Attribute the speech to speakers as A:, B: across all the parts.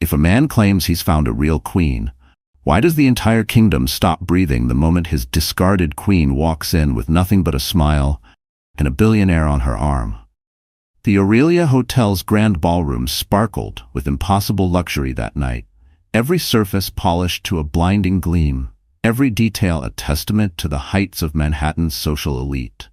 A: If a man claims he's found a real queen, why does the entire kingdom stop breathing the moment his discarded queen walks in with nothing but a smile and a billionaire on her arm? The Aurelia Hotel's grand ballroom sparkled with impossible luxury that night, every surface polished to a blinding gleam, every detail a testament to the heights of Manhattan's social elite.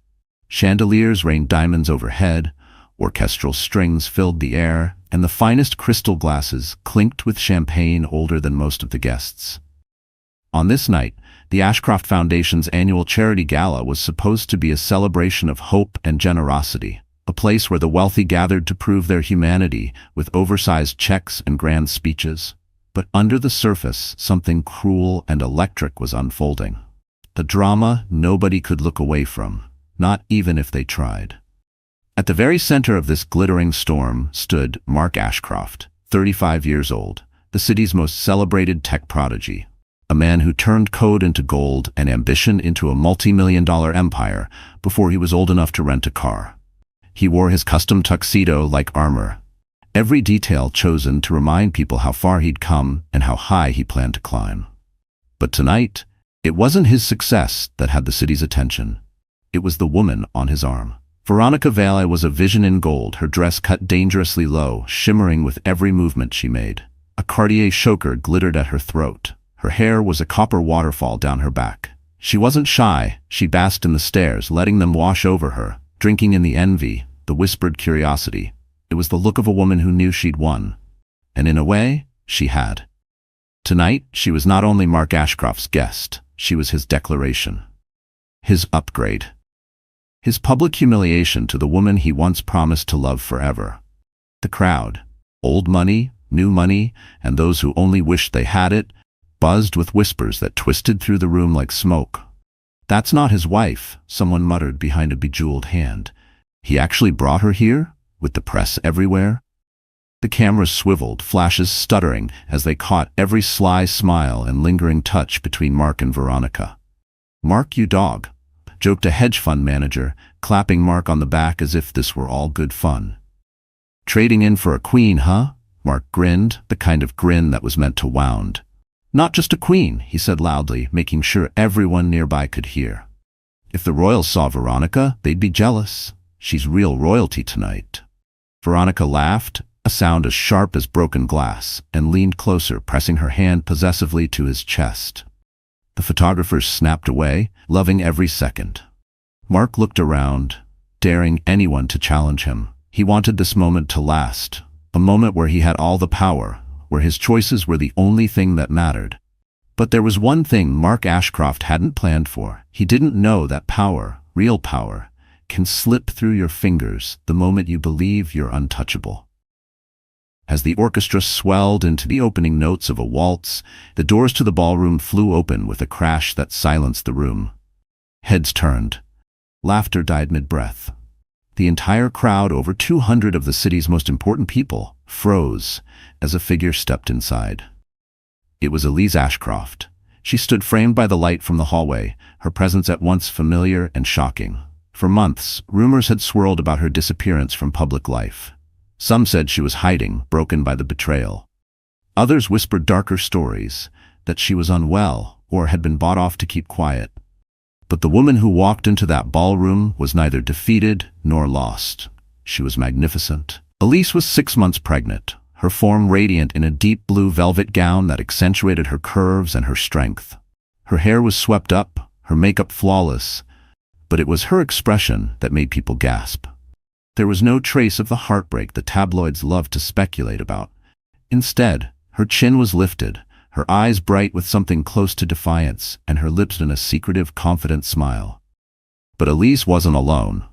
A: Chandeliers rained diamonds overhead, orchestral strings filled the air, and the finest crystal glasses clinked with champagne older than most of the guests. On this night, the Ashcroft Foundation's annual charity gala was supposed to be a celebration of hope and generosity, a place where the wealthy gathered to prove their humanity with oversized checks and grand speeches. But under the surface, something cruel and electric was unfolding. The drama nobody could look away from, not even if they tried. At the very center of this glittering storm stood Mark Ashcroft, 35 years old, the city's most celebrated tech prodigy, a man who turned code into gold and ambition into a multi-million-dollar empire before he was old enough to rent a car. He wore his custom tuxedo like armor, every detail chosen to remind people how far he'd come and how high he planned to climb. But tonight, it wasn't his success that had the city's attention. It was the woman on his arm. Veronica Vale was a vision in gold, her dress cut dangerously low, shimmering with every movement she made. A Cartier choker glittered at her throat. Her hair was a copper waterfall down her back. She wasn't shy, she basked in the stares, letting them wash over her, drinking in the envy, the whispered curiosity. It was the look of a woman who knew she'd won. And in a way, she had. Tonight, she was not only Mark Ashcroft's guest, she was his declaration. His upgrade. His public humiliation to the woman he once promised to love forever. The crowd, old money, new money, and those who only wished they had it, buzzed with whispers that twisted through the room like smoke. "That's not his wife," someone muttered behind a bejeweled hand. "He actually brought her here, with the press everywhere?" The cameras swiveled, flashes stuttering as they caught every sly smile and lingering touch between Mark and Veronica. "Mark, you dog," joked a hedge fund manager, clapping Mark on the back as if this were all good fun. "Trading in for a queen, huh?" Mark grinned, the kind of grin that was meant to wound. "Not just a queen," he said loudly, making sure everyone nearby could hear. "If the royals saw Veronica, they'd be jealous. She's real royalty tonight." Veronica laughed, a sound as sharp as broken glass, and leaned closer, pressing her hand possessively to his chest. The photographers snapped away, loving every second. Mark looked around, daring anyone to challenge him. He wanted this moment to last, a moment where he had all the power, where his choices were the only thing that mattered. But there was one thing Mark Ashcroft hadn't planned for. He didn't know that power, real power, can slip through your fingers the moment you believe you're untouchable. As the orchestra swelled into the opening notes of a waltz, the doors to the ballroom flew open with a crash that silenced the room. Heads turned. Laughter died mid-breath. The entire crowd, over 200 of the city's most important people, froze as a figure stepped inside. It was Elise Ashcroft. She stood framed by the light from the hallway, her presence at once familiar and shocking. For months, rumors had swirled about her disappearance from public life. Some said she was hiding, broken by the betrayal. Others whispered darker stories, that she was unwell or had been bought off to keep quiet. But the woman who walked into that ballroom was neither defeated nor lost. She was magnificent. Elise was 6 months pregnant, her form radiant in a deep blue velvet gown that accentuated her curves and her strength. Her hair was swept up, her makeup flawless, but it was her expression that made people gasp. There was no trace of the heartbreak the tabloids loved to speculate about. Instead, her chin was lifted, her eyes bright with something close to defiance, and her lips in a secretive, confident smile. But Elise wasn't alone.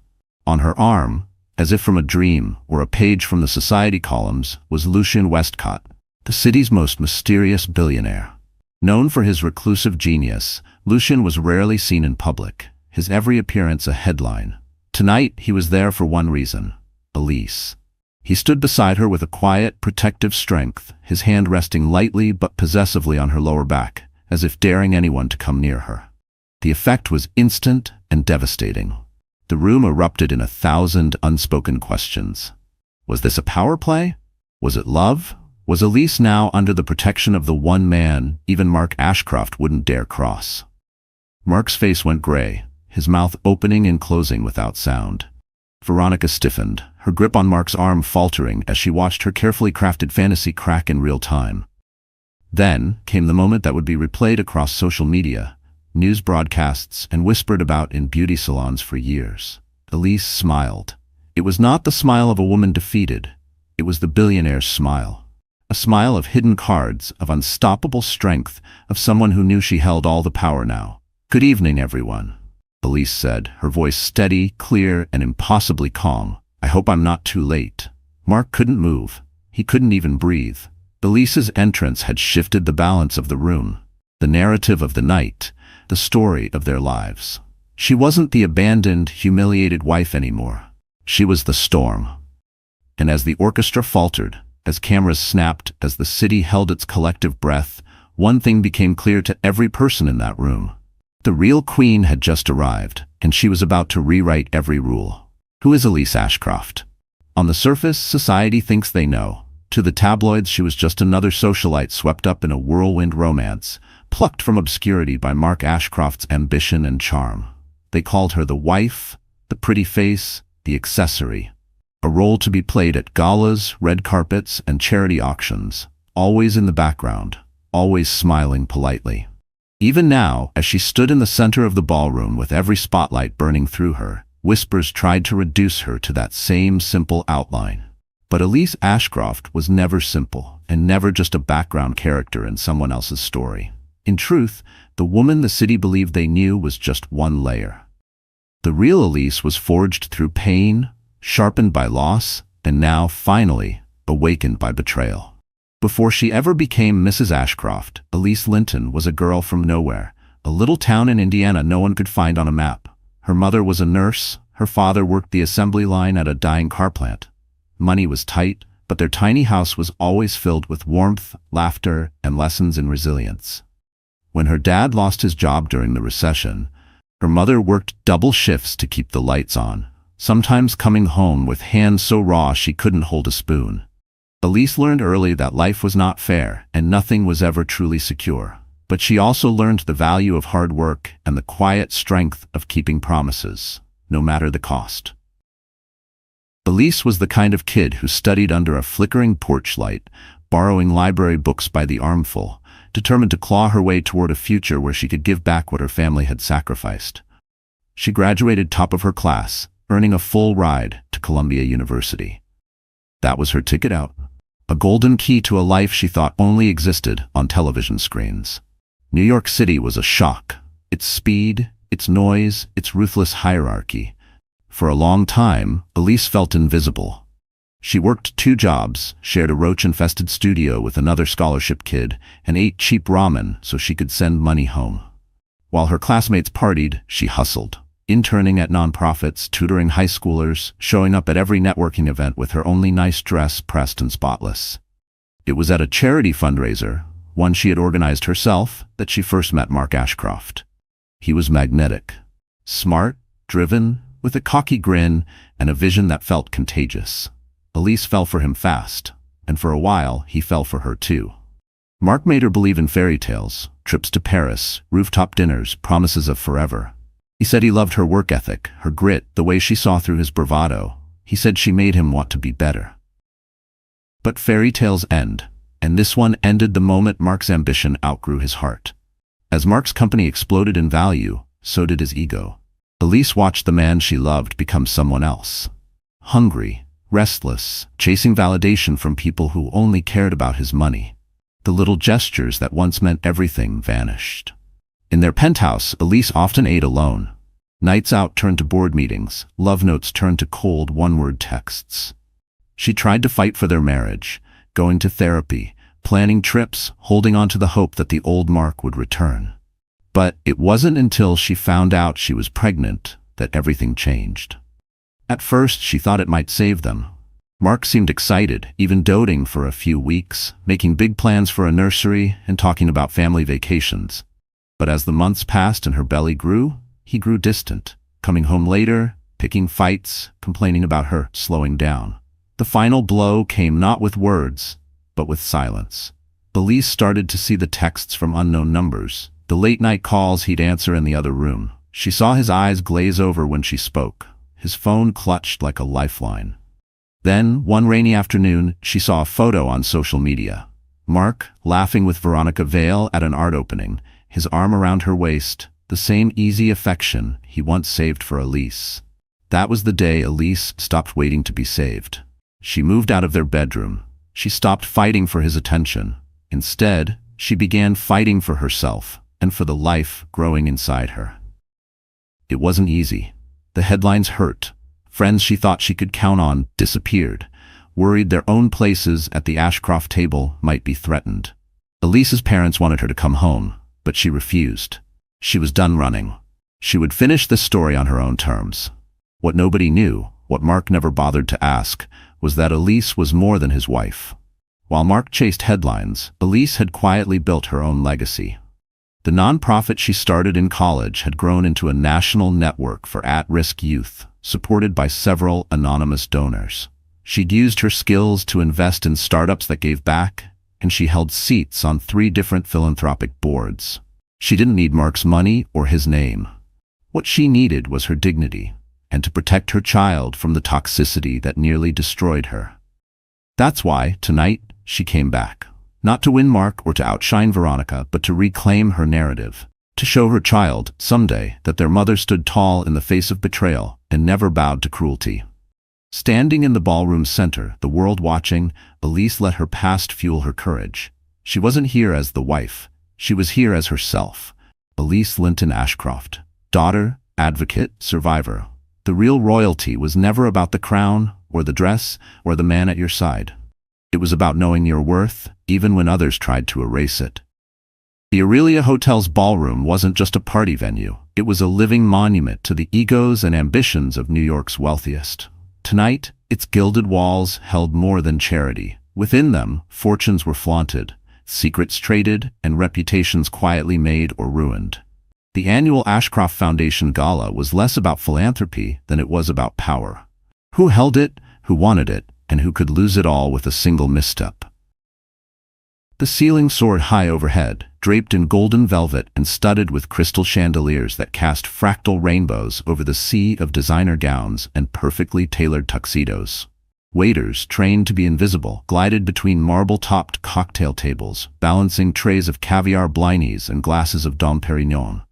A: On her arm, as if from a dream or a page from the society columns, was Lucien Westcott, the city's most mysterious billionaire. Known for his reclusive genius, Lucien was rarely seen in public, his every appearance a headline. Tonight, he was there for one reason: Elise. He stood beside her with a quiet, protective strength, his hand resting lightly but possessively on her lower back, as if daring anyone to come near her. The effect was instant and devastating. The room erupted in 1,000 unspoken questions. Was this a power play? Was it love? Was Elise now under the protection of the one man even Mark Ashcroft wouldn't dare cross? Mark's face went gray, his mouth opening and closing without sound. Veronica stiffened, her grip on Mark's arm faltering as she watched her carefully crafted fantasy crack in real time. Then came the moment that would be replayed across social media, news broadcasts, and whispered about in beauty salons for years. Elise smiled. It was not the smile of a woman defeated. It was the billionaire's smile. A smile of hidden cards, of unstoppable strength, of someone who knew she held all the power now. "Good evening, everyone," Elise said, her voice steady, clear, and impossibly calm. "I hope I'm not too late." Mark couldn't move. He couldn't even breathe. Elise's entrance had shifted the balance of the room, the narrative of the night, the story of their lives. She wasn't the abandoned, humiliated wife anymore. She was the storm. And as the orchestra faltered, as cameras snapped, as the city held its collective breath, one thing became clear to every person in that room. The real queen had just arrived, and she was about to rewrite every rule. Who is Elise Ashcroft? On the surface, society thinks they know. To the tabloids, she was just another socialite swept up in a whirlwind romance, plucked from obscurity by Mark Ashcroft's ambition and charm. They called her the wife, the pretty face, the accessory. A role to be played at galas, red carpets, and charity auctions, always in the background, always smiling politely. Even now, as she stood in the center of the ballroom with every spotlight burning through her, whispers tried to reduce her to that same simple outline. But Elise Ashcroft was never simple, and never just a background character in someone else's story. In truth, the woman the city believed they knew was just one layer. The real Elise was forged through pain, sharpened by loss, and now, finally, awakened by betrayal. Before she ever became Mrs. Ashcroft, Elise Linton was a girl from nowhere, a little town in Indiana no one could find on a map. Her mother was a nurse, her father worked the assembly line at a dying car plant. Money was tight, but their tiny house was always filled with warmth, laughter, and lessons in resilience. When her dad lost his job during the recession, her mother worked double shifts to keep the lights on, sometimes coming home with hands so raw she couldn't hold a spoon. Elise learned early that life was not fair and nothing was ever truly secure. But she also learned the value of hard work and the quiet strength of keeping promises, no matter the cost. Elise was the kind of kid who studied under a flickering porch light, borrowing library books by the armful, determined to claw her way toward a future where she could give back what her family had sacrificed. She graduated top of her class, earning a full ride to Columbia University. That was her ticket out. A golden key to a life she thought only existed on television screens. New York City was a shock. Its speed, its noise, its ruthless hierarchy. For a long time, Elise felt invisible. She worked 2 jobs, shared a roach-infested studio with another scholarship kid, and ate cheap ramen so she could send money home. While her classmates partied, she hustled, interning at nonprofits, tutoring high schoolers, showing up at every networking event with her only nice dress pressed and spotless. It was at a charity fundraiser, one she had organized herself, that she first met Mark Ashcroft. He was magnetic, smart, driven, with a cocky grin and a vision that felt contagious. Elise fell for him fast, and for a while he fell for her too. Mark made her believe in fairy tales, trips to Paris, rooftop dinners, promises of forever. He said he loved her work ethic, her grit, the way she saw through his bravado. He said she made him want to be better. But fairy tales end, and this one ended the moment Mark's ambition outgrew his heart. As Mark's company exploded in value, so did his ego. Elise watched the man she loved become someone else. Hungry, restless, chasing validation from people who only cared about his money. The little gestures that once meant everything vanished. In their penthouse, Elise often ate alone. Nights out turned to board meetings, love notes turned to cold one-word texts. She tried to fight for their marriage, going to therapy, planning trips, holding on to the hope that the old Mark would return. But it wasn't until she found out she was pregnant that everything changed. At first, she thought it might save them. Mark seemed excited, even doting for a few weeks, making big plans for a nursery and talking about family vacations. But as the months passed and her belly grew, he grew distant, coming home later, picking fights, complaining about her slowing down. The final blow came not with words, but with silence. Elise started to see the texts from unknown numbers, the late-night calls he'd answer in the other room. She saw his eyes glaze over when she spoke, his phone clutched like a lifeline. Then, one rainy afternoon, she saw a photo on social media. Mark, laughing with Veronica Vale at an art opening, his arm around her waist, the same easy affection he once saved for Elise. That was the day Elise stopped waiting to be saved. She moved out of their bedroom. She stopped fighting for his attention. Instead, she began fighting for herself and for the life growing inside her. It wasn't easy. The headlines hurt. Friends she thought she could count on disappeared, worried their own places at the Ashcroft table might be threatened. Elise's parents wanted her to come home, but she refused. She was done running. She would finish this story on her own terms. What nobody knew, what Mark never bothered to ask, was that Elise was more than his wife. While Mark chased headlines, Elise had quietly built her own legacy. The nonprofit she started in college had grown into a national network for at-risk youth, supported by several anonymous donors. She'd used her skills to invest in startups that gave back, and she held seats on 3 different philanthropic boards. She didn't need Mark's money or his name. What she needed was her dignity, and to protect her child from the toxicity that nearly destroyed her. That's why, tonight, she came back. Not to win Mark or to outshine Veronica, but to reclaim her narrative. To show her child, someday, that their mother stood tall in the face of betrayal and never bowed to cruelty. Standing in the ballroom center, the world watching, Elise let her past fuel her courage. She wasn't here as the wife. She was here as herself. Elise Linton Ashcroft. Daughter, advocate, survivor. The real royalty was never about the crown, or the dress, or the man at your side. It was about knowing your worth, even when others tried to erase it. The Aurelia Hotel's ballroom wasn't just a party venue. It was a living monument to the egos and ambitions of New York's wealthiest. Tonight, its gilded walls held more than charity. Within them, fortunes were flaunted, secrets traded, and reputations quietly made or ruined. The annual Ashcroft Foundation Gala was less about philanthropy than it was about power. Who held it, who wanted it, and who could lose it all with a single misstep. The ceiling soared high overhead, draped in golden velvet and studded with crystal chandeliers that cast fractal rainbows over the sea of designer gowns and perfectly tailored tuxedos. Waiters, trained to be invisible, glided between marble-topped cocktail tables, balancing trays of caviar blinis and glasses of Dom Perignon.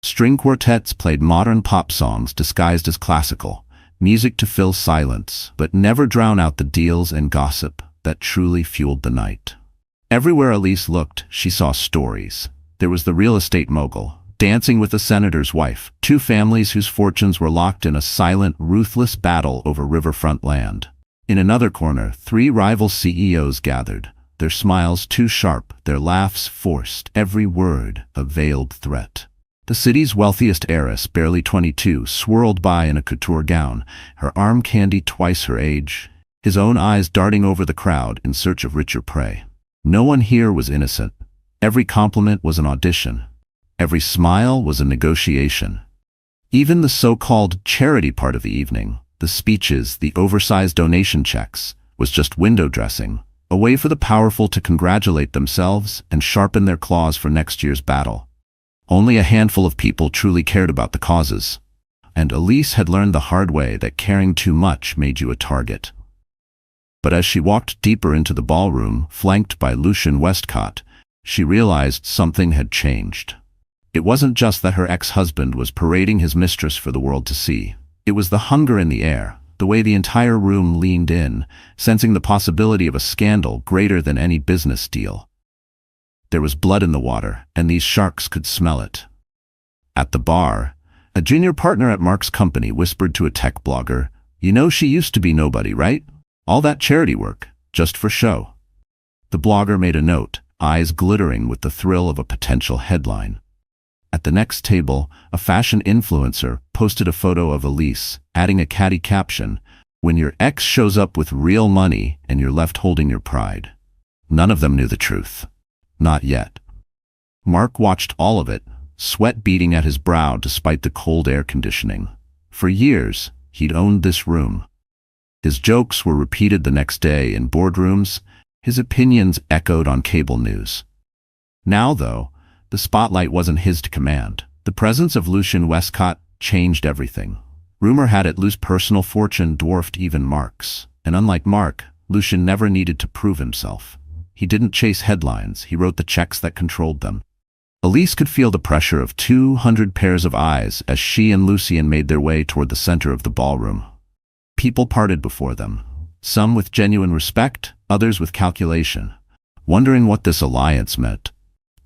A: String quartets played modern pop songs disguised as classical, music to fill silence, but never drown out the deals and gossip that truly fueled the night. Everywhere Elise looked, she saw stories. There was the real estate mogul, dancing with the senator's wife, 2 families whose fortunes were locked in a silent, ruthless battle over riverfront land. In another corner, 3 rival CEOs gathered, their smiles too sharp, their laughs forced, every word a veiled threat. The city's wealthiest heiress, barely 22, swirled by in a couture gown, her arm candy twice her age, his own eyes darting over the crowd in search of richer prey. No one here was innocent. Every compliment was an audition. Every smile was a negotiation. Even the so-called charity part of the evening, the speeches, the oversized donation checks, was just window dressing, a way for the powerful to congratulate themselves and sharpen their claws for next year's battle. Only a handful of people truly cared about the causes. And Elise had learned the hard way that caring too much made you a target. But as she walked deeper into the ballroom, flanked by Lucian Westcott, she realized something had changed. It wasn't just that her ex-husband was parading his mistress for the world to see. It was the hunger in the air, the way the entire room leaned in, sensing the possibility of a scandal greater than any business deal. There was blood in the water, and these sharks could smell it. At the bar, a junior partner at Mark's company whispered to a tech blogger, "You know she used to be nobody, right? All that charity work, just for show." The blogger made a note, eyes glittering with the thrill of a potential headline. At the next table, a fashion influencer posted a photo of Elise, adding a catty caption, "When your ex shows up with real money and you're left holding your pride." None of them knew the truth. Not yet. Mark watched all of it, sweat beading at his brow despite the cold air conditioning. For years, he'd owned this room. His jokes were repeated the next day in boardrooms, His opinions echoed on cable news. Now, though, the spotlight wasn't his to command. The presence of Lucien Westcott changed everything. Rumor had it Luce's personal fortune dwarfed even Mark's. And unlike Mark, Lucien never needed to prove himself. He didn't chase headlines, he wrote the checks that controlled them. Elise could feel the pressure of 200 pairs of eyes as she and Lucien made their way toward the center of the ballroom. People parted before them, some with genuine respect, others with calculation, wondering what this alliance meant.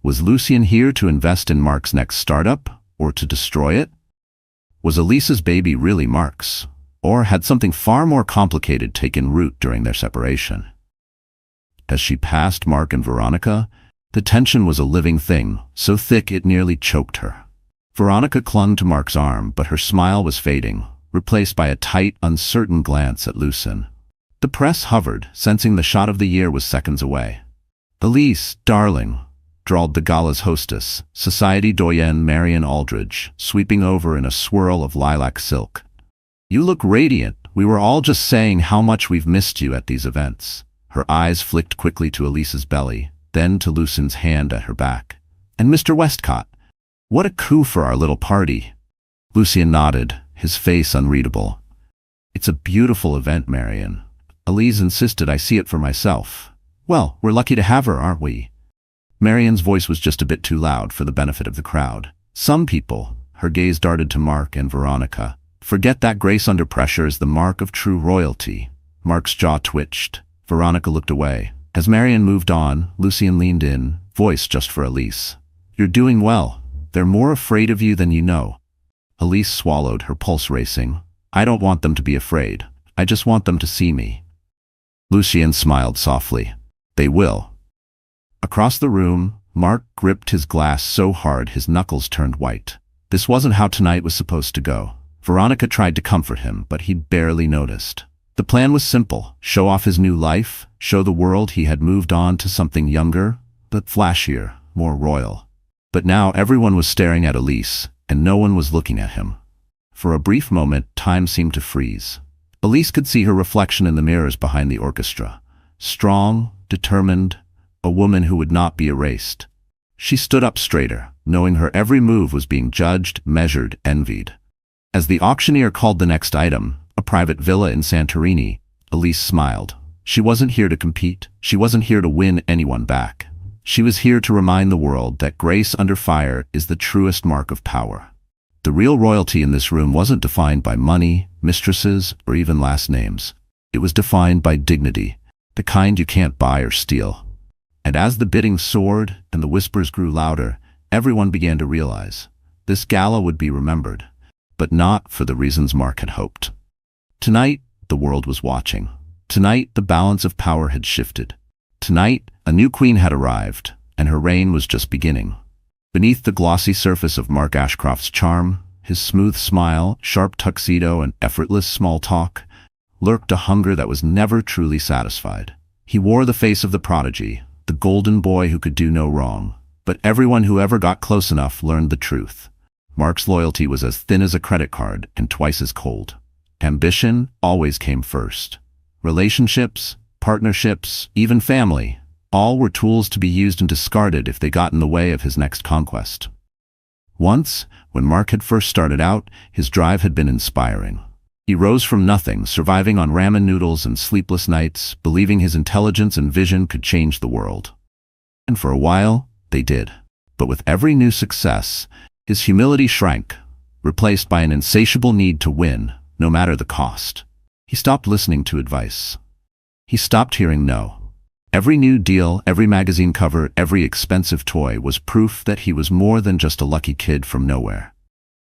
A: Was Lucien here to invest in Mark's next startup, or to destroy it? Was Elise's baby really Mark's, or had something far more complicated taken root during their separation? As she passed Mark and Veronica, the tension was a living thing, so thick it nearly choked her. Veronica clung to Mark's arm, but her smile was fading, replaced by a tight, uncertain glance at Lucien. The press hovered, sensing the shot of the year was seconds away. "Elise, darling," drawled the gala's hostess, society doyenne Marian Aldridge, sweeping over in a swirl of lilac silk. "You look radiant. We were all just saying how much we've missed you at these events." Her eyes flicked quickly to Elise's belly, then to Lucien's hand at her back. "And Mr. Westcott, what a coup for our little party." Lucien nodded, his face unreadable. "It's a beautiful event, Marian. Elise insisted I see it for myself. Well, we're lucky to have her, aren't we?" Marian's voice was just a bit too loud for the benefit of the crowd. "Some people," her gaze darted to Mark and Veronica, "forget that grace under pressure is the mark of true royalty." Mark's jaw twitched. Veronica looked away. As Marian moved on, Lucien leaned in, voice just for Elise. "You're doing well. They're more afraid of you than you know." Elise swallowed, her pulse racing. "I don't want them to be afraid. I just want them to see me." Lucien smiled softly. "They will." Across the room, Mark gripped his glass so hard his knuckles turned white. This wasn't how tonight was supposed to go. Veronica tried to comfort him, but he barely noticed. The plan was simple: show off his new life, show the world he had moved on to something younger, but flashier, more royal. But now everyone was staring at Elise, and no one was looking at him. For a brief moment, time seemed to freeze. Elise could see her reflection in the mirrors behind the orchestra. Strong, determined, a woman who would not be erased. She stood up straighter, knowing her every move was being judged, measured, envied. As the auctioneer called the next item, a private villa in Santorini, Elise smiled. She wasn't here to compete. She wasn't here to win anyone back. She was here to remind the world that grace under fire is the truest mark of power. The real royalty in this room wasn't defined by money, mistresses, or even last names. It was defined by dignity, the kind you can't buy or steal. And as the bidding soared and the whispers grew louder, everyone began to realize this gala would be remembered, but not for the reasons Mark had hoped. Tonight, the world was watching. Tonight, the balance of power had shifted. Tonight, a new queen had arrived, and her reign was just beginning. Beneath the glossy surface of Mark Ashcroft's charm, his smooth smile, sharp tuxedo, and effortless small talk, lurked a hunger that was never truly satisfied. He wore the face of the prodigy, the golden boy who could do no wrong. But everyone who ever got close enough learned the truth. Mark's loyalty was as thin as a credit card and twice as cold. Ambition always came first. Relationships, partnerships, even family, all were tools to be used and discarded if they got in the way of his next conquest. Once, when Mark had first started out, his drive had been inspiring. He rose from nothing, surviving on ramen noodles and sleepless nights, believing his intelligence and vision could change the world. And for a while, they did. But with every new success, his humility shrank, replaced by an insatiable need to win, no matter the cost. He stopped listening to advice. He stopped hearing no. Every new deal, every magazine cover, every expensive toy was proof that he was more than just a lucky kid from nowhere.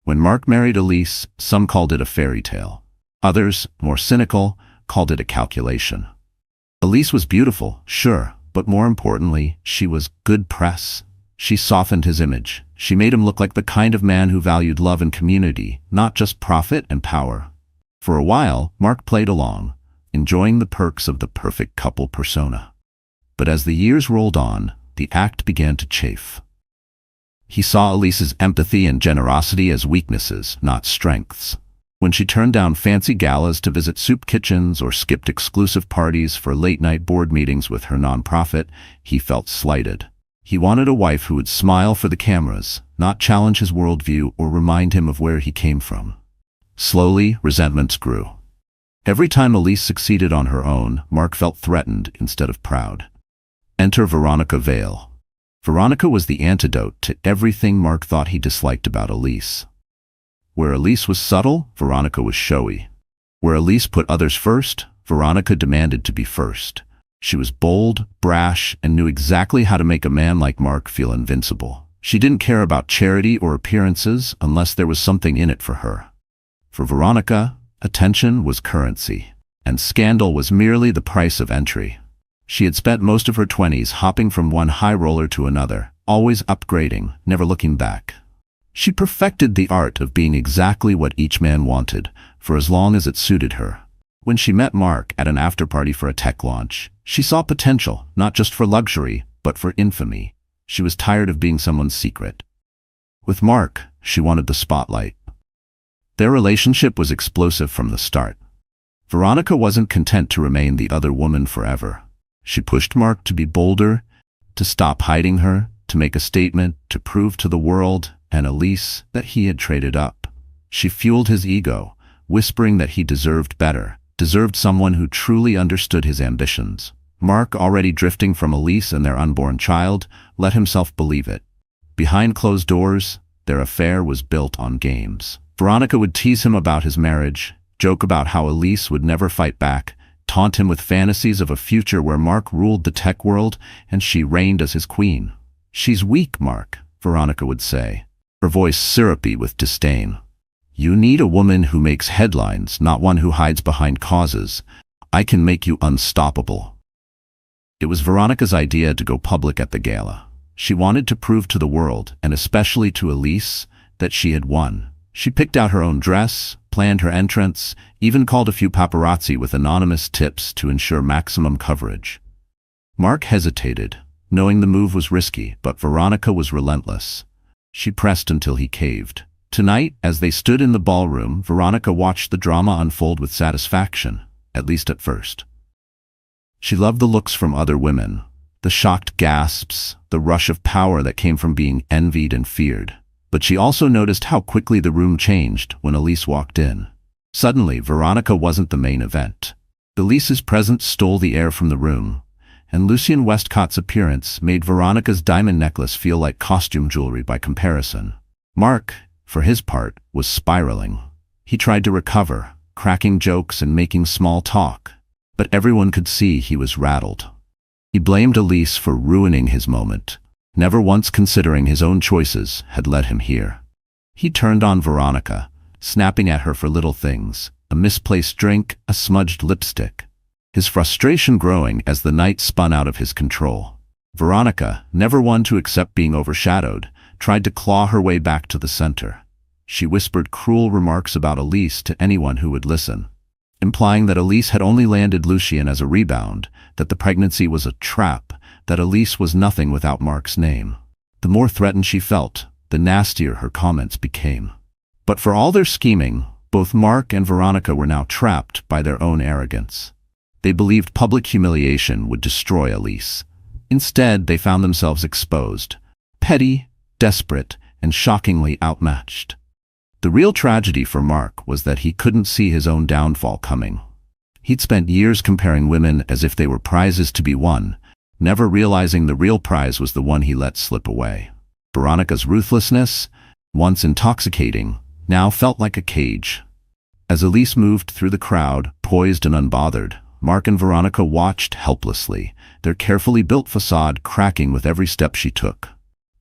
A: When Mark married Elise, some called it a fairy tale. Others, more cynical, called it a calculation. Elise was beautiful, sure, but more importantly, she was good press. She softened his image. She made him look like the kind of man who valued love and community, not just profit and power. For a while, Mark played along, enjoying the perks of the perfect couple persona. But as the years rolled on, the act began to chafe. He saw Elise's empathy and generosity as weaknesses, not strengths. When she turned down fancy galas to visit soup kitchens or skipped exclusive parties for late-night board meetings with her nonprofit, he felt slighted. He wanted a wife who would smile for the cameras, not challenge his worldview or remind him of where he came from. Slowly, resentments grew. Every time Elise succeeded on her own, Mark felt threatened instead of proud. Enter Veronica Vale. Veronica was the antidote to everything Mark thought he disliked about Elise. Where Elise was subtle, Veronica was showy. Where Elise put others first, Veronica demanded to be first. She was bold, brash, and knew exactly how to make a man like Mark feel invincible. She didn't care about charity or appearances unless there was something in it for her. For Veronica, attention was currency, and scandal was merely the price of entry. She had spent most of her 20s hopping from one high roller to another, always upgrading, never looking back. She perfected the art of being exactly what each man wanted, for as long as it suited her. When she met Mark at an after-party for a tech launch, she saw potential, not just for luxury, but for infamy. She was tired of being someone's secret. With Mark, she wanted the spotlight. Their relationship was explosive from the start. Veronica wasn't content to remain the other woman forever. She pushed Mark to be bolder, to stop hiding her, to make a statement, to prove to the world and Elise that he had traded up. She fueled his ego, whispering that he deserved better, deserved someone who truly understood his ambitions. Mark, already drifting from Elise and their unborn child, let himself believe it. Behind closed doors, their affair was built on games. Veronica would tease him about his marriage, joke about how Elise would never fight back, taunt him with fantasies of a future where Mark ruled the tech world and she reigned as his queen. "She's weak, Mark," Veronica would say, her voice syrupy with disdain. "You need a woman who makes headlines, not one who hides behind causes. I can make you unstoppable." It was Veronica's idea to go public at the gala. She wanted to prove to the world, and especially to Elise, that she had won. She picked out her own dress, planned her entrance, even called a few paparazzi with anonymous tips to ensure maximum coverage. Mark hesitated, knowing the move was risky, but Veronica was relentless. She pressed until he caved. Tonight, as they stood in the ballroom, Veronica watched the drama unfold with satisfaction, at least at first. She loved the looks from other women, the shocked gasps, the rush of power that came from being envied and feared. But she also noticed how quickly the room changed when Elise walked in. Suddenly, Veronica wasn't the main event. Elise's presence stole the air from the room, and Lucien Westcott's appearance made Veronica's diamond necklace feel like costume jewelry by comparison. Mark, for his part, was spiraling. He tried to recover, cracking jokes and making small talk, but everyone could see he was rattled. He blamed Elise for ruining his moment, never once considering his own choices had led him here. He turned on Veronica, snapping at her for little things, a misplaced drink, a smudged lipstick. His frustration growing as the night spun out of his control. Veronica, never one to accept being overshadowed, tried to claw her way back to the center. She whispered cruel remarks about Elise to anyone who would listen, implying that Elise had only landed Lucien as a rebound, that the pregnancy was a trap, that Elise was nothing without Mark's name. The more threatened she felt, the nastier her comments became. But for all their scheming, both Mark and Veronica were now trapped by their own arrogance. They believed public humiliation would destroy Elise. Instead, they found themselves exposed, petty, desperate, and shockingly outmatched. The real tragedy for Mark was that he couldn't see his own downfall coming. He'd spent years comparing women as if they were prizes to be won, never realizing the real prize was the one he let slip away. Veronica's ruthlessness, once intoxicating, now felt like a cage. As Elise moved through the crowd, poised and unbothered, Mark and Veronica watched helplessly, their carefully built facade cracking with every step she took.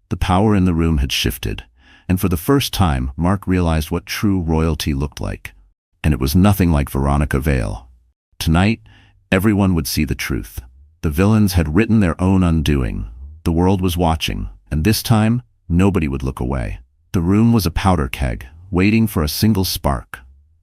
A: The power in the room had shifted, and for the first time, Mark realized what true royalty looked like. And it was nothing like Veronica Vale. Tonight, everyone would see the truth. The villains had written their own undoing. The world was watching, and this time, nobody would look away. The room was a powder keg, waiting for a single spark.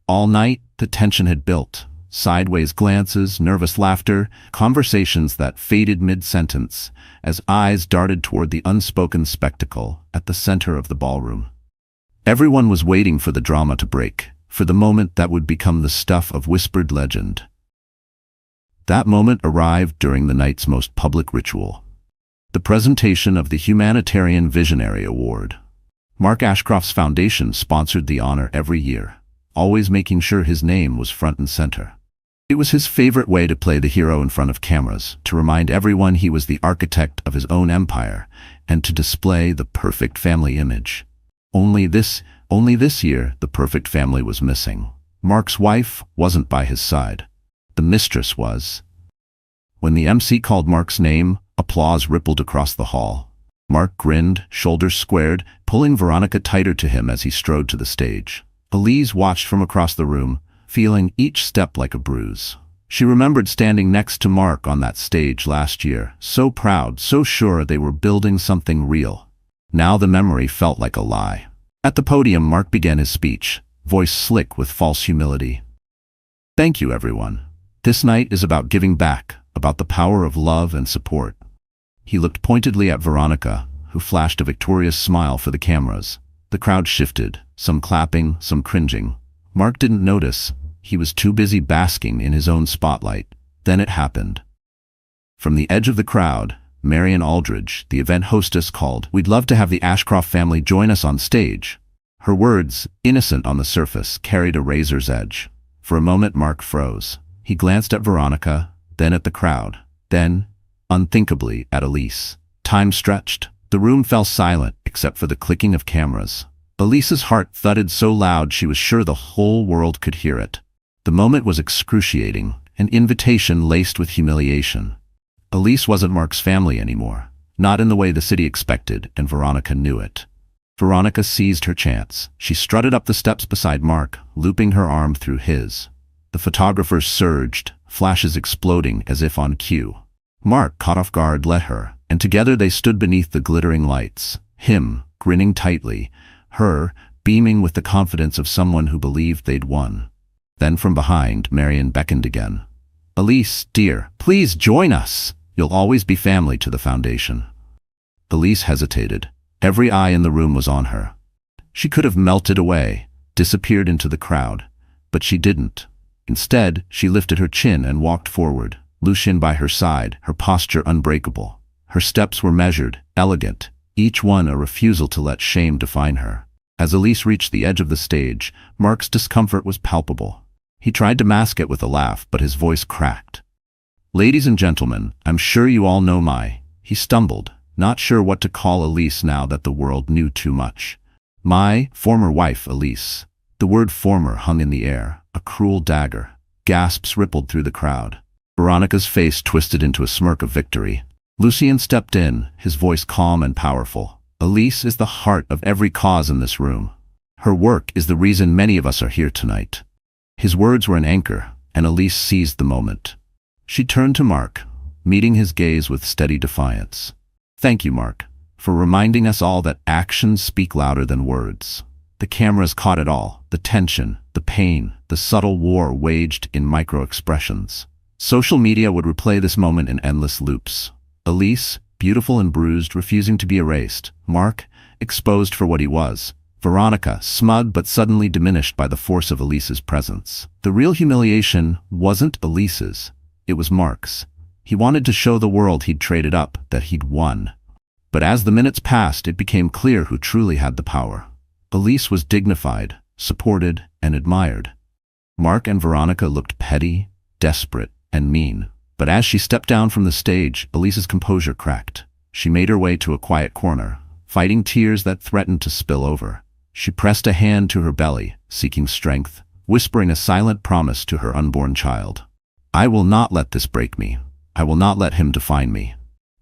A: All night, the tension had built. Sideways glances, nervous laughter, conversations that faded mid-sentence as eyes darted toward the unspoken spectacle at the center of the ballroom. Everyone was waiting for the drama to break, for the moment that would become the stuff of whispered legend. That moment arrived during the night's most public ritual, the presentation of the Humanitarian Visionary Award. Mark Ashcroft's foundation sponsored the honor every year, always making sure his name was front and center. It was his favorite way to play the hero in front of cameras, to remind everyone he was the architect of his own empire, and to display the perfect family image. Only this year, the perfect family was missing. Mark's wife wasn't by his side. The mistress was. When the MC called Mark's name, applause rippled across the hall. Mark grinned, shoulders squared, pulling Veronica tighter to him as he strode to the stage. Elise watched from across the room, feeling each step like a bruise. She remembered standing next to Mark on that stage last year, so proud, so sure they were building something real. Now the memory felt like a lie. At the podium, Mark began his speech, voice slick with false humility. "Thank you, everyone. This night is about giving back, about the power of love and support." He looked pointedly at Veronica, who flashed a victorious smile for the cameras. The crowd shifted, some clapping, some cringing. Mark didn't notice. He was too busy basking in his own spotlight. Then it happened. From the edge of the crowd, Marian Aldridge, the event hostess, called, "We'd love to have the Ashcroft family join us on stage." Her words, innocent on the surface, carried a razor's edge. For a moment Mark froze. He glanced at Veronica, then at the crowd, then, unthinkably, at Elise. Time stretched. The room fell silent, except for the clicking of cameras. Elise's heart thudded so loud she was sure the whole world could hear it. The moment was excruciating, an invitation laced with humiliation. Elise wasn't Mark's family anymore, not in the way the city expected, and Veronica knew it. Veronica seized her chance. She strutted up the steps beside Mark, looping her arm through his. The photographers surged, flashes exploding as if on cue. Mark, caught off guard, let her, and together they stood beneath the glittering lights, him, grinning tightly, her, beaming with the confidence of someone who believed they'd won. Then from behind, Marian beckoned again. "Elise, dear, please join us. You'll always be family to the foundation." Elise hesitated. Every eye in the room was on her. She could have melted away, disappeared into the crowd, but she didn't. Instead, she lifted her chin and walked forward, Lucien by her side, her posture unbreakable. Her steps were measured, elegant, each one a refusal to let shame define her. As Elise reached the edge of the stage, Mark's discomfort was palpable. He tried to mask it with a laugh, but his voice cracked. "Ladies and gentlemen, I'm sure you all know my..." He stumbled, not sure what to call Elise now that the world knew too much. "My former wife, Elise." The word former hung in the air, a cruel dagger. Gasps rippled through the crowd. Veronica's face twisted into a smirk of victory. Lucien stepped in, his voice calm and powerful. "Elise is the heart of every cause in this room. Her work is the reason many of us are here tonight." His words were an anchor, and Elise seized the moment. She turned to Mark, meeting his gaze with steady defiance. "Thank you, Mark, for reminding us all that actions speak louder than words." The cameras caught it all, the tension, the pain, the subtle war waged in micro-expressions. Social media would replay this moment in endless loops. Elise, beautiful and bruised, refusing to be erased. Mark, exposed for what he was. Veronica, smug but suddenly diminished by the force of Elise's presence. The real humiliation wasn't Elise's, it was Mark's. He wanted to show the world he'd traded up, that he'd won. But as the minutes passed, it became clear who truly had the power. Elise was dignified, supported, and admired. Mark and Veronica looked petty, desperate, and mean. But as she stepped down from the stage, Elise's composure cracked. She made her way to a quiet corner, fighting tears that threatened to spill over. She pressed a hand to her belly, seeking strength, whispering a silent promise to her unborn child. "I will not let this break me. I will not let him define me."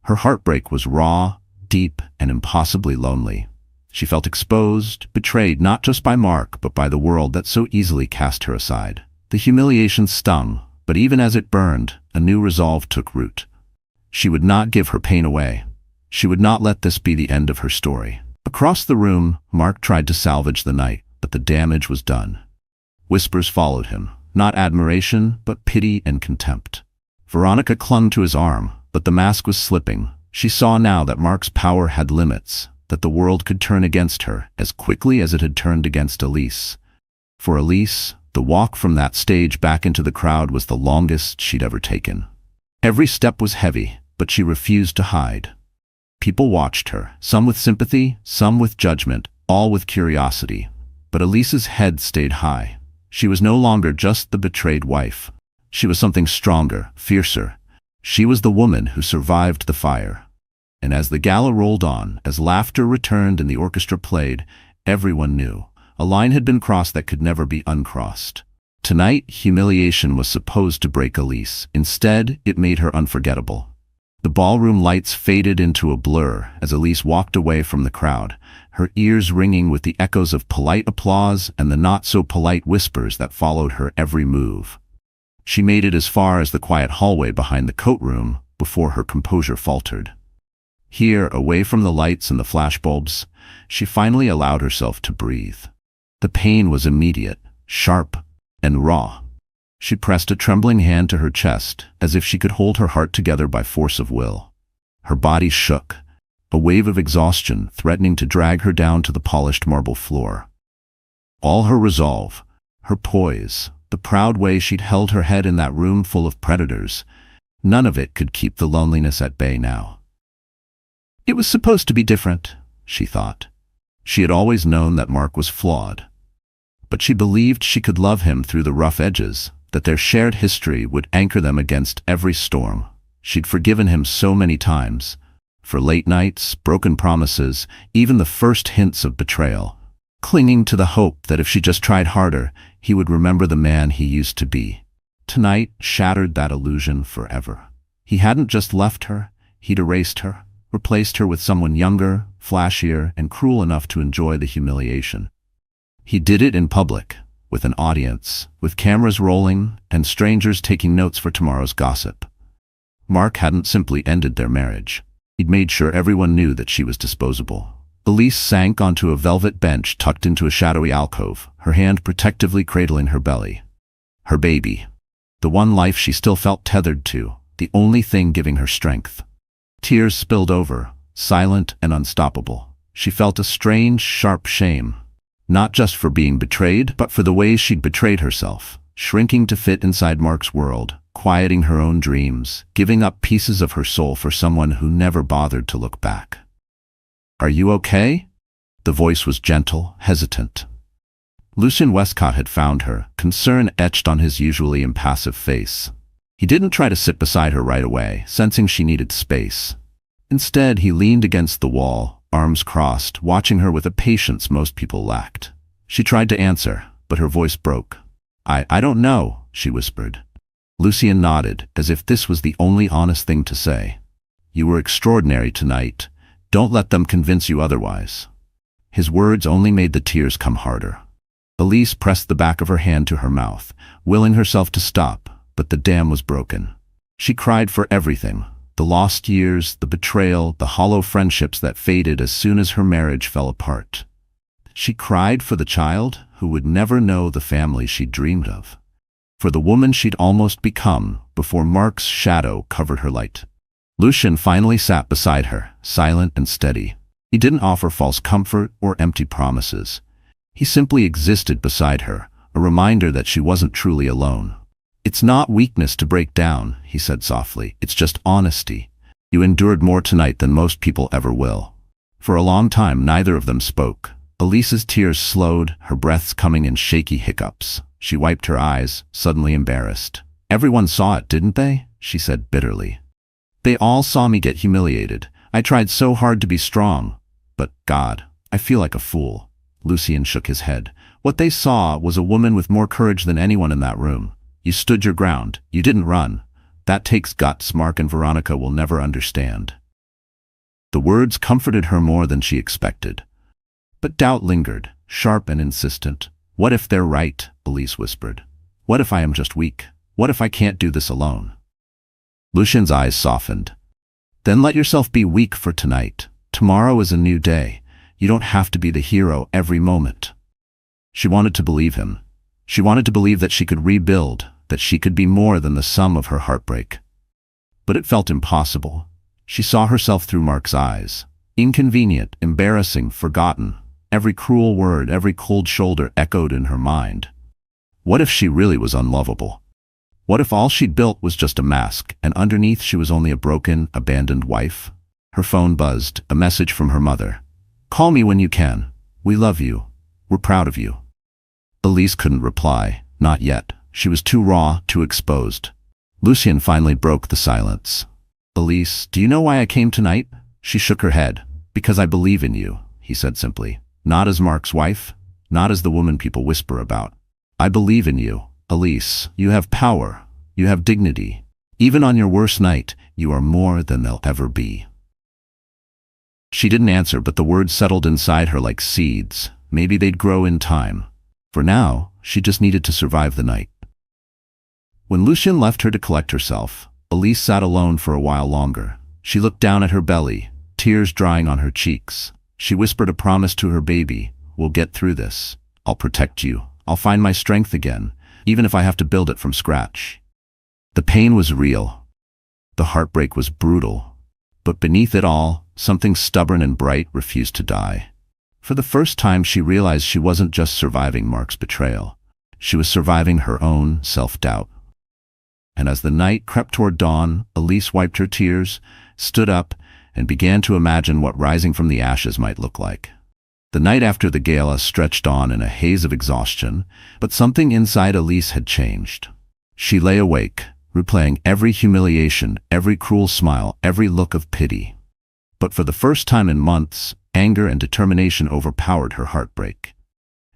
A: Her heartbreak was raw, deep, and impossibly lonely. She felt exposed, betrayed not just by Mark, but by the world that so easily cast her aside. The humiliation stung, but even as it burned, a new resolve took root. She would not give her pain away. She would not let this be the end of her story. Across the room, Mark tried to salvage the night, but the damage was done. Whispers followed him, not admiration, but pity and contempt. Veronica clung to his arm, but the mask was slipping. She saw now that Mark's power had limits, that the world could turn against her as quickly as it had turned against Elise. For Elise, the walk from that stage back into the crowd was the longest she'd ever taken. Every step was heavy, but she refused to hide. People watched her, some with sympathy, some with judgment, all with curiosity. But Elise's head stayed high. She was no longer just the betrayed wife. She was something stronger, fiercer. She was the woman who survived the fire. And as the gala rolled on, as laughter returned and the orchestra played, everyone knew. A line had been crossed that could never be uncrossed. Tonight, humiliation was supposed to break Elise. Instead, it made her unforgettable. The ballroom lights faded into a blur as Elise walked away from the crowd, her ears ringing with the echoes of polite applause and the not-so-polite whispers that followed her every move. She made it as far as the quiet hallway behind the coat room before her composure faltered. Here, away from the lights and the flashbulbs, she finally allowed herself to breathe. The pain was immediate, sharp, and raw. She pressed a trembling hand to her chest, as if she could hold her heart together by force of will. Her body shook, a wave of exhaustion threatening to drag her down to the polished marble floor. All her resolve, her poise, the proud way she'd held her head in that room full of predators, none of it could keep the loneliness at bay now. It was supposed to be different, she thought. She had always known that Mark was flawed. But she believed she could love him through the rough edges, that their shared history would anchor them against every storm. She'd forgiven him so many times, for late nights, broken promises, even the first hints of betrayal, clinging to the hope that if she just tried harder, he would remember the man he used to be. Tonight shattered that illusion forever. He hadn't just left her, he'd erased her, replaced her with someone younger, flashier, and cruel enough to enjoy the humiliation. He did it in public, with an audience, with cameras rolling, and strangers taking notes for tomorrow's gossip. Mark hadn't simply ended their marriage. He'd made sure everyone knew that she was disposable. Elise sank onto a velvet bench tucked into a shadowy alcove, her hand protectively cradling her belly. Her baby. The one life she still felt tethered to, the only thing giving her strength. Tears spilled over, silent and unstoppable. She felt a strange, sharp shame. Not just for being betrayed, but for the ways she'd betrayed herself, shrinking to fit inside Mark's world, quieting her own dreams, giving up pieces of her soul for someone who never bothered to look back. "Are you okay?" The voice was gentle, hesitant. Lucien Westcott had found her, concern etched on his usually impassive face. He didn't try to sit beside her right away, sensing she needed space. Instead, he leaned against the wall, arms crossed, watching her with a patience most people lacked. She tried to answer, but her voice broke. I don't know," she whispered. Lucien nodded, as if this was the only honest thing to say. "You were extraordinary tonight. Don't let them convince you otherwise." His words only made the tears come harder. Elise pressed the back of her hand to her mouth, willing herself to stop, but the dam was broken. She cried for everything. The lost years, the betrayal, the hollow friendships that faded as soon as her marriage fell apart. She cried for the child who would never know the family she'd dreamed of. For the woman she'd almost become before Mark's shadow covered her light. Lucien finally sat beside her, silent and steady. He didn't offer false comfort or empty promises. He simply existed beside her, a reminder that she wasn't truly alone. "It's not weakness to break down," he said softly. "It's just honesty. You endured more tonight than most people ever will." For a long time, neither of them spoke. Elise's tears slowed, her breaths coming in shaky hiccups. She wiped her eyes, suddenly embarrassed. "Everyone saw it, didn't they?" she said bitterly. "They all saw me get humiliated. I tried so hard to be strong. But, God, I feel like a fool." Lucien shook his head. "What they saw was a woman with more courage than anyone in that room. You stood your ground. You didn't run. That takes guts Mark and Veronica will never understand." The words comforted her more than she expected. But doubt lingered, sharp and insistent. "What if they're right?" Elise whispered. "What if I am just weak? What if I can't do this alone?" Lucien's eyes softened. "Then let yourself be weak for tonight. Tomorrow is a new day. You don't have to be the hero every moment." She wanted to believe him. She wanted to believe that she could rebuild, that she could be more than the sum of her heartbreak. But it felt impossible. She saw herself through Mark's eyes. Inconvenient, embarrassing, forgotten. Every cruel word, every cold shoulder echoed in her mind. What if she really was unlovable? What if all she'd built was just a mask, and underneath she was only a broken, abandoned wife? Her phone buzzed, a message from her mother. "Call me when you can. We love you. We're proud of you." Elise couldn't reply. Not yet. She was too raw, too exposed. Lucien finally broke the silence. "Elise, do you know why I came tonight?" She shook her head. "Because I believe in you," he said simply. "Not as Mark's wife, not as the woman people whisper about. I believe in you, Elise. You have power. You have dignity. Even on your worst night, you are more than they'll ever be." She didn't answer, but the words settled inside her like seeds. Maybe they'd grow in time. For now, she just needed to survive the night. When Lucien left her to collect herself, Elise sat alone for a while longer. She looked down at her belly, tears drying on her cheeks. She whispered a promise to her baby. "We'll get through this. I'll protect you. I'll find my strength again, even if I have to build it from scratch." The pain was real. The heartbreak was brutal. But beneath it all, something stubborn and bright refused to die. For the first time, she realized she wasn't just surviving Mark's betrayal. She was surviving her own self-doubt. And as the night crept toward dawn, Elise wiped her tears, stood up, and began to imagine what rising from the ashes might look like. The night after the gala stretched on in a haze of exhaustion, but something inside Elise had changed. She lay awake, replaying every humiliation, every cruel smile, every look of pity. But for the first time in months, anger and determination overpowered her heartbreak.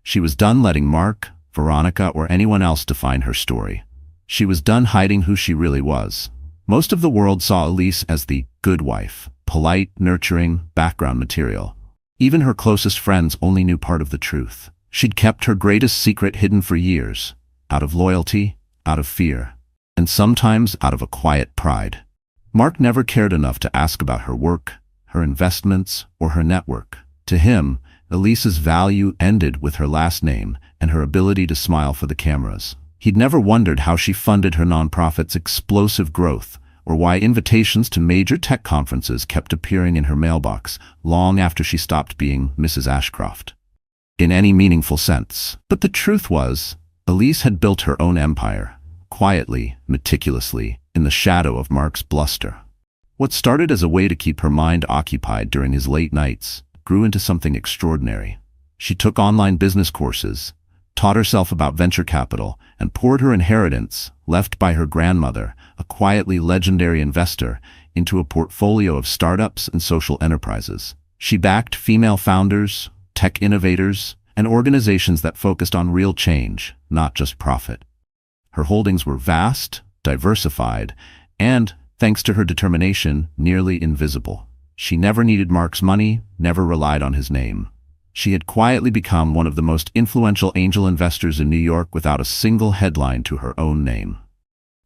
A: She was done letting Mark, Veronica, or anyone else define her story. She was done hiding who she really was. Most of the world saw Elise as the good wife, polite, nurturing, background material. Even her closest friends only knew part of the truth. She'd kept her greatest secret hidden for years, out of loyalty, out of fear, and sometimes out of a quiet pride. Mark never cared enough to ask about her work, her investments, or her network. To him, Elise's value ended with her last name and her ability to smile for the cameras. He'd never wondered how she funded her nonprofit's explosive growth, or why invitations to major tech conferences kept appearing in her mailbox long after she stopped being Mrs. Ashcroft, in any meaningful sense. But the truth was, Elise had built her own empire, quietly, meticulously, in the shadow of Mark's bluster. What started as a way to keep her mind occupied during his late nights grew into something extraordinary. She took online business courses, taught herself about venture capital, and poured her inheritance, left by her grandmother, a quietly legendary investor, into a portfolio of startups and social enterprises. She backed female founders, tech innovators, and organizations that focused on real change, not just profit. Her holdings were vast, diversified, and, thanks to her determination, nearly invisible. She never needed Mark's money, never relied on his name. She had quietly become one of the most influential angel investors in New York without a single headline to her own name.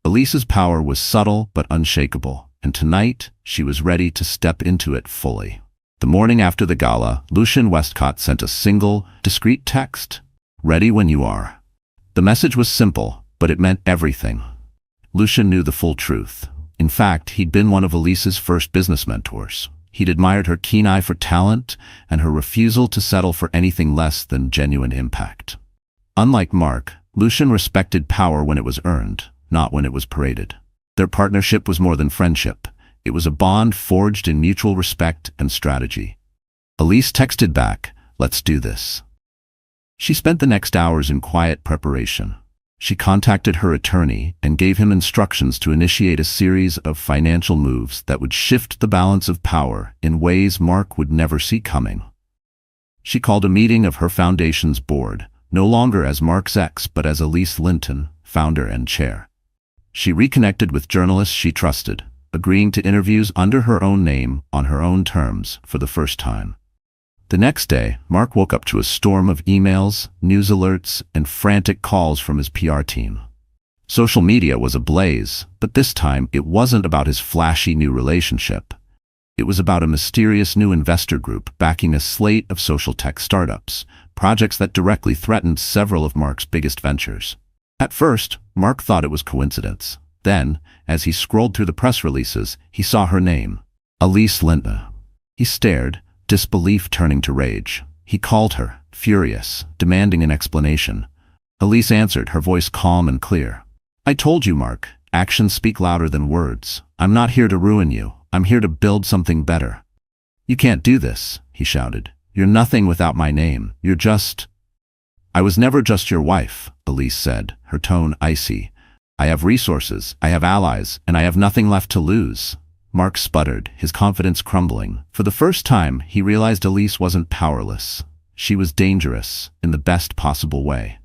A: Elise's power was subtle but unshakable, and tonight she was ready to step into it fully. The morning after the gala, Lucien Westcott sent a single, discreet text, "Ready when you are." The message was simple, but it meant everything. Lucien knew the full truth. In fact, he'd been one of Elise's first business mentors. He'd admired her keen eye for talent and her refusal to settle for anything less than genuine impact. Unlike Mark, Lucien respected power when it was earned, not when it was paraded. Their partnership was more than friendship. It was a bond forged in mutual respect and strategy. Elise texted back, "Let's do this." She spent the next hours in quiet preparation. She contacted her attorney and gave him instructions to initiate a series of financial moves that would shift the balance of power in ways Mark would never see coming. She called a meeting of her foundation's board, no longer as Mark's ex but as Elise Linton, founder and chair. She reconnected with journalists she trusted, agreeing to interviews under her own name on her own terms for the first time. The next day, Mark woke up to a storm of emails, news alerts, and frantic calls from his PR team. Social media was ablaze, but this time it wasn't about his flashy new relationship. It was about a mysterious new investor group backing a slate of social tech startups, projects that directly threatened several of Mark's biggest ventures. At first, Mark thought it was coincidence. Then, as he scrolled through the press releases, he saw her name, Elise Linton. He stared, disbelief turning to rage. He called her, furious, demanding an explanation. Elise answered, her voice calm and clear. I told you, Mark, actions speak louder than words. I'm not here to ruin you. I'm here to build something better. You can't do this, he shouted. You're nothing without my name. You're just... I was never just your wife, Elise said, her tone icy. I have resources, I have allies, and I have nothing left to lose. Mark sputtered, his confidence crumbling. For the first time, he realized Elise wasn't powerless. She was dangerous, in the best possible way.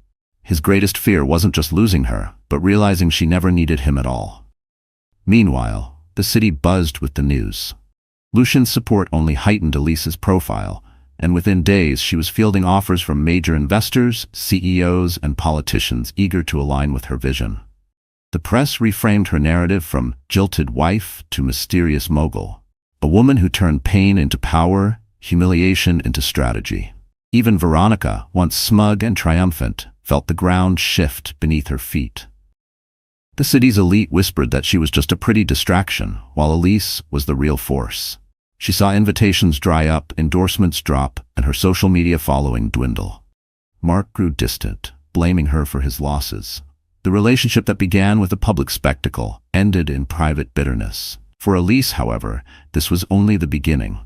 A: His greatest fear wasn't just losing her, but realizing she never needed him at all. Meanwhile, the city buzzed with the news. Lucian's support only heightened Elise's profile, and within days she was fielding offers from major investors, CEOs, and politicians eager to align with her vision. The press reframed her narrative from jilted wife to mysterious mogul, a woman who turned pain into power, humiliation into strategy. Even Veronica, once smug and triumphant, felt the ground shift beneath her feet. The city's elite whispered that she was just a pretty distraction, while Elise was the real force. She saw invitations dry up, endorsements drop, and her social media following dwindle. Mark grew distant, blaming her for his losses. The relationship that began with a public spectacle ended in private bitterness. For Elise, however, this was only the beginning.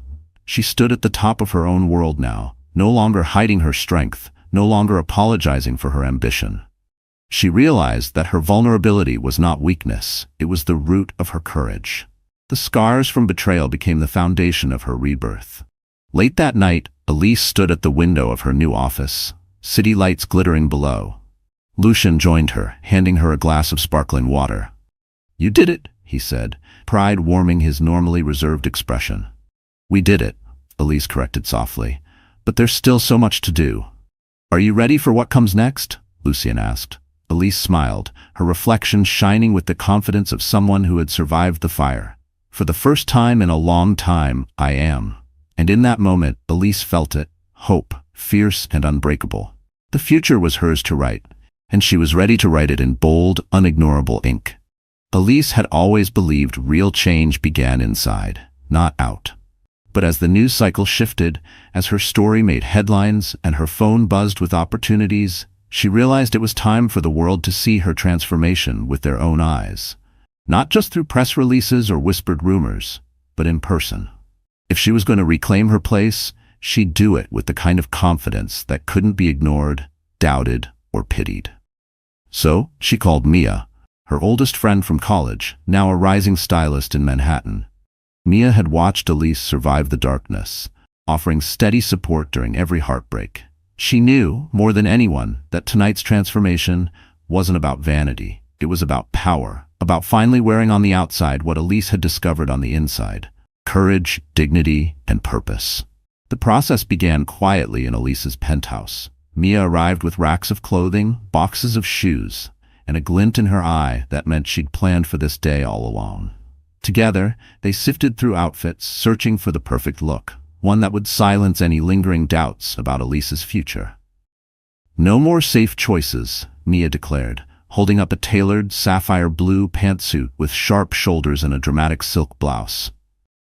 A: She stood at the top of her own world now, no longer hiding her strength, no longer apologizing for her ambition. She realized that her vulnerability was not weakness, it was the root of her courage. The scars from betrayal became the foundation of her rebirth. Late that night, Elise stood at the window of her new office, city lights glittering below. Lucian joined her, handing her a glass of sparkling water. You did it, he said, pride warming his normally reserved expression. We did it, Elise corrected softly, but there's still so much to do. Are you ready for what comes next? Lucian asked. Elise smiled, her reflection shining with the confidence of someone who had survived the fire. For the first time in a long time, I am. And in that moment, Elise felt it, hope, fierce and unbreakable. The future was hers to write, and she was ready to write it in bold, unignorable ink. Elise had always believed real change began inside, not out. But as the news cycle shifted, as her story made headlines and her phone buzzed with opportunities, she realized it was time for the world to see her transformation with their own eyes. Not just through press releases or whispered rumors, but in person. If she was going to reclaim her place, she'd do it with the kind of confidence that couldn't be ignored, doubted, or pitied. So, she called Mia, her oldest friend from college, now a rising stylist in Manhattan. Mia had watched Elise survive the darkness, offering steady support during every heartbreak. She knew, more than anyone, that tonight's transformation wasn't about vanity. It was about power, about finally wearing on the outside what Elise had discovered on the inside: courage, dignity, and purpose. The process began quietly in Elise's penthouse. Mia arrived with racks of clothing, boxes of shoes, and a glint in her eye that meant she'd planned for this day all along. Together, they sifted through outfits, searching for the perfect look, one that would silence any lingering doubts about Elise's future. No more safe choices, Mia declared, holding up a tailored, sapphire blue pantsuit with sharp shoulders and a dramatic silk blouse.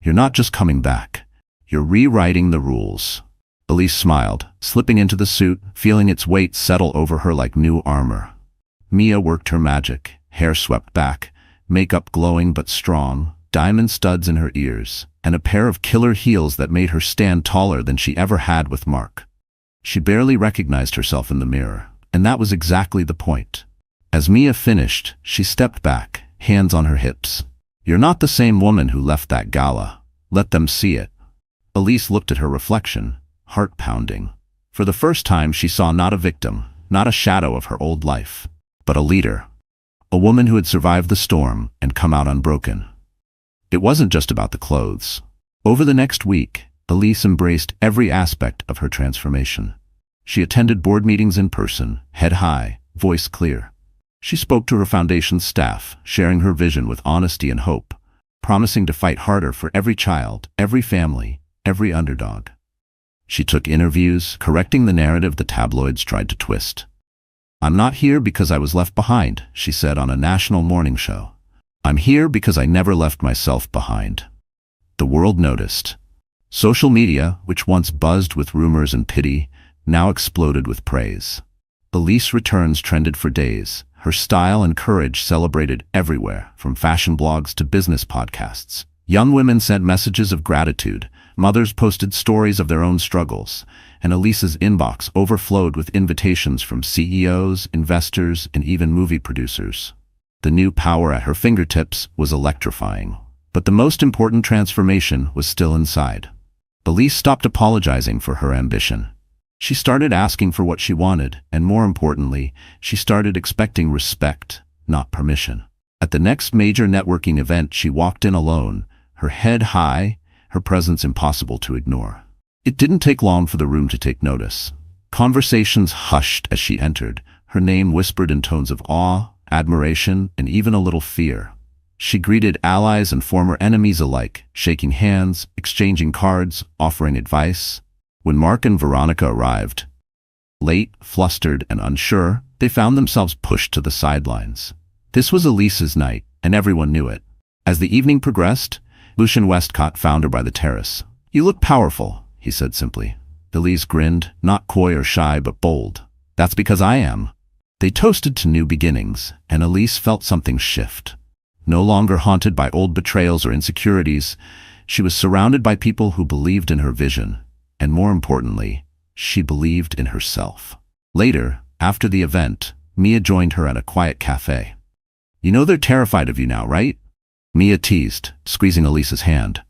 A: You're not just coming back. You're rewriting the rules. Elise smiled, slipping into the suit, feeling its weight settle over her like new armor. Mia worked her magic, hair swept back, makeup glowing but strong, diamond studs in her ears, and a pair of killer heels that made her stand taller than she ever had with Mark. She barely recognized herself in the mirror, and that was exactly the point. As Mia finished, she stepped back, hands on her hips. You're not the same woman who left that gala. Let them see it. Elise looked at her reflection, heart pounding. For the first time, she saw not a victim, not a shadow of her old life, but a leader. A woman who had survived the storm and come out unbroken. It wasn't just about the clothes. Over the next week, Elise embraced every aspect of her transformation. She attended board meetings in person, head high, voice clear. She spoke to her foundation's staff, sharing her vision with honesty and hope, promising to fight harder for every child, every family, every underdog. She took interviews, correcting the narrative the tabloids tried to twist. I'm not here because I was left behind, she said on a national morning show. I'm here because I never left myself behind. The world noticed. Social media, which once buzzed with rumors and pity, now exploded with praise. Elise returns trended for days. Her style and courage celebrated everywhere, from fashion blogs to business podcasts. Young women sent messages of gratitude. Mothers posted stories of their own struggles, and Elise's inbox overflowed with invitations from CEOs, investors, and even movie producers. The new power at her fingertips was electrifying. But the most important transformation was still inside. Elise stopped apologizing for her ambition. She started asking for what she wanted, and more importantly, she started expecting respect, not permission. At the next major networking event, she walked in alone, her head high, her presence impossible to ignore. It didn't take long for the room to take notice. Conversations hushed as she entered, her name whispered in tones of awe, admiration, and even a little fear. She greeted allies and former enemies alike, shaking hands, exchanging cards, offering advice. When Mark and Veronica arrived, late, flustered, and unsure, they found themselves pushed to the sidelines. This was Elise's night, and everyone knew it. As the evening progressed, Lucian Westcott found her by the terrace. "You look powerful," he said simply. Elise grinned, not coy or shy, but bold. "That's because I am." They toasted to new beginnings, and Elise felt something shift. No longer haunted by old betrayals or insecurities, she was surrounded by people who believed in her vision, and more importantly, she believed in herself. Later, after the event, Mia joined her at a quiet cafe. "You know they're terrified of you now, right?" Mia teased, squeezing Elise's hand.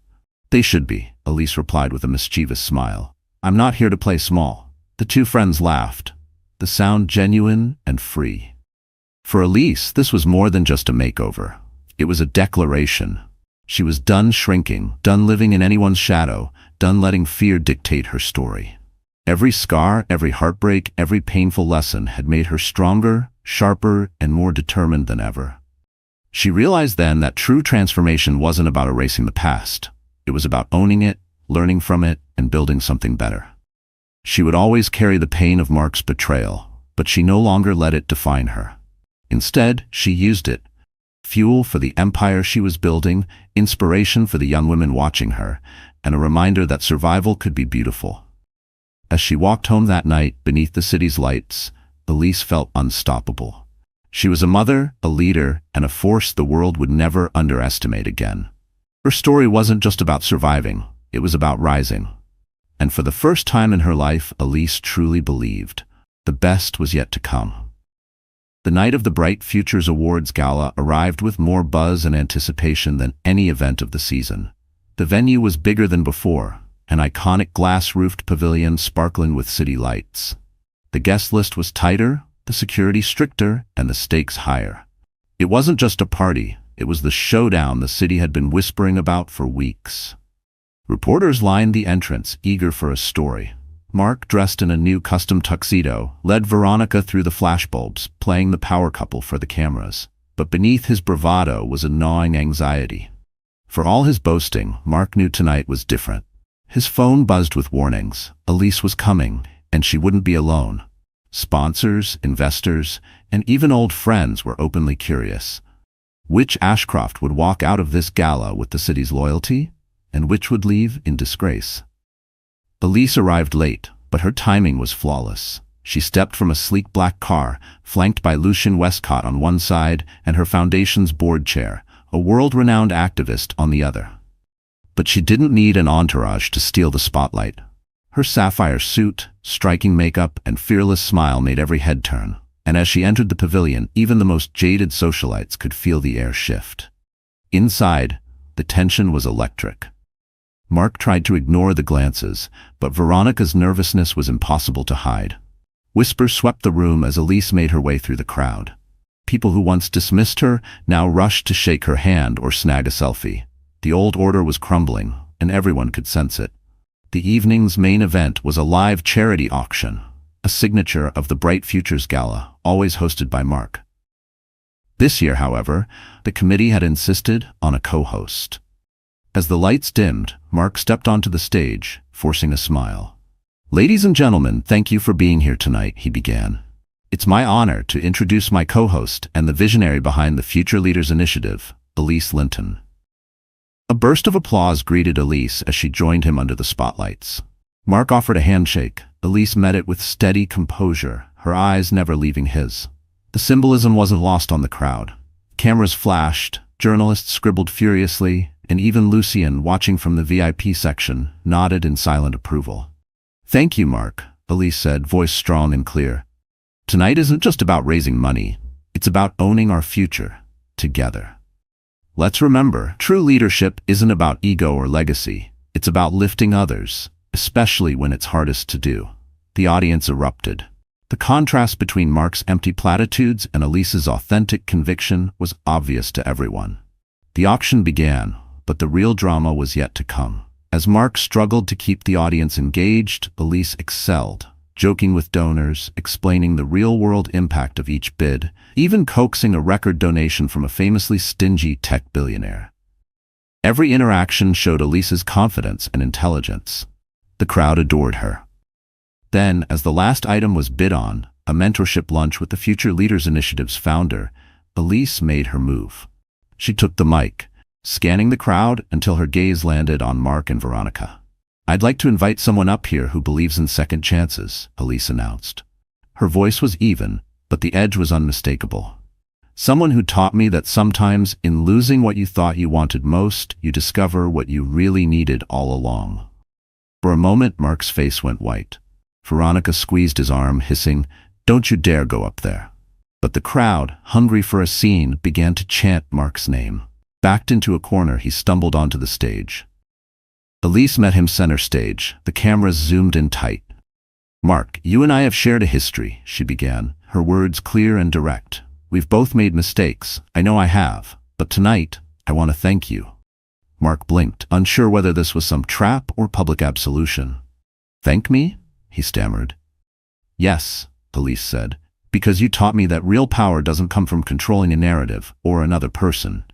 A: "They should be," Elise replied with a mischievous smile. "I'm not here to play small." The two friends laughed, the sound genuine and free. For Elise, this was more than just a makeover. It was a declaration. She was done shrinking, done living in anyone's shadow, done letting fear dictate her story. Every scar, every heartbreak, every painful lesson had made her stronger, sharper, and more determined than ever. She realized then that true transformation wasn't about erasing the past. It was about owning it, learning from it, and building something better. She would always carry the pain of Mark's betrayal, but she no longer let it define her. Instead, she used it. Fuel for the empire she was building, inspiration for the young women watching her, and a reminder that survival could be beautiful. As she walked home that night beneath the city's lights, Elise felt unstoppable. She was a mother, a leader, and a force the world would never underestimate again. Her story wasn't just about surviving, it was about rising. And for the first time in her life, Elise truly believed the best was yet to come. The night of the Bright Futures Awards Gala arrived with more buzz and anticipation than any event of the season. The venue was bigger than before, an iconic glass-roofed pavilion sparkling with city lights. The guest list was tighter, the security stricter, and the stakes higher. It wasn't just a party, it was the showdown the city had been whispering about for weeks. Reporters lined the entrance, eager for a story. Mark, dressed in a new custom tuxedo, led Veronica through the flashbulbs, playing the power couple for the cameras. But beneath his bravado was a gnawing anxiety. For all his boasting, Mark knew tonight was different. His phone buzzed with warnings. Elise was coming, and she wouldn't be alone. Sponsors, investors, and even old friends were openly curious. Which Ashcroft would walk out of this gala with the city's loyalty, and which would leave in disgrace? Elise arrived late, but her timing was flawless. She stepped from a sleek black car, flanked by Lucian Westcott on one side and her foundation's board chair, a world-renowned activist on the other. But she didn't need an entourage to steal the spotlight. Her sapphire suit, striking makeup, and fearless smile made every head turn. And as she entered the pavilion, even the most jaded socialites could feel the air shift. Inside, the tension was electric. Mark tried to ignore the glances, but Veronica's nervousness was impossible to hide. Whispers swept the room as Elise made her way through the crowd. People who once dismissed her now rushed to shake her hand or snag a selfie. The old order was crumbling, and everyone could sense it. The evening's main event was a live charity auction, a signature of the Bright Futures Gala, always hosted by Mark. This year, however, the committee had insisted on a co-host. As the lights dimmed, Mark stepped onto the stage, forcing a smile. "Ladies and gentlemen, thank you for being here tonight," he began. "It's my honor to introduce my co-host and the visionary behind the Future Leaders Initiative, Elise Linton." A burst of applause greeted Elise as she joined him under the spotlights. Mark offered a handshake. Elise met it with steady composure, her eyes never leaving his. The symbolism wasn't lost on the crowd. Cameras flashed, journalists scribbled furiously, and even Lucien, watching from the VIP section, nodded in silent approval. "Thank you, Mark," Elise said, voice strong and clear. "Tonight isn't just about raising money. It's about owning our future, together. Let's remember, true leadership isn't about ego or legacy. It's about lifting others, especially when it's hardest to do." The audience erupted. The contrast between Mark's empty platitudes and Elise's authentic conviction was obvious to everyone. The auction began, but the real drama was yet to come. As Mark struggled to keep the audience engaged, Elise excelled, joking with donors, explaining the real-world impact of each bid, even coaxing a record donation from a famously stingy tech billionaire. Every interaction showed Elise's confidence and intelligence. The crowd adored her. Then, as the last item was bid on, a mentorship lunch with the Future Leaders Initiative's founder, Elise made her move. She took the mic, scanning the crowd until her gaze landed on Mark and Veronica. "I'd like to invite someone up here who believes in second chances," Elise announced. Her voice was even, but the edge was unmistakable. "Someone who taught me that sometimes, in losing what you thought you wanted most, you discover what you really needed all along." For a moment, Mark's face went white. Veronica squeezed his arm, hissing, "Don't you dare go up there." But the crowd, hungry for a scene, began to chant Mark's name. Backed into a corner, he stumbled onto the stage. Elise met him center stage. The cameras zoomed in tight. "Mark, you and I have shared a history," she began, her words clear and direct. "We've both made mistakes. I know I have. But tonight, I want to thank you." Mark blinked, unsure whether this was some trap or public absolution. "Thank me?" he stammered. "Yes," Elise said, "because you taught me that real power doesn't come from controlling a narrative or another person.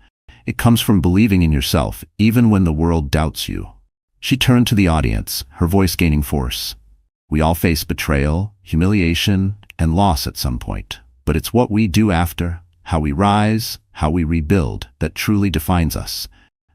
A: It comes from believing in yourself, even when the world doubts you." She turned to the audience, her voice gaining force. "We all face betrayal, humiliation, and loss at some point. But it's what we do after, how we rise, how we rebuild, that truly defines us.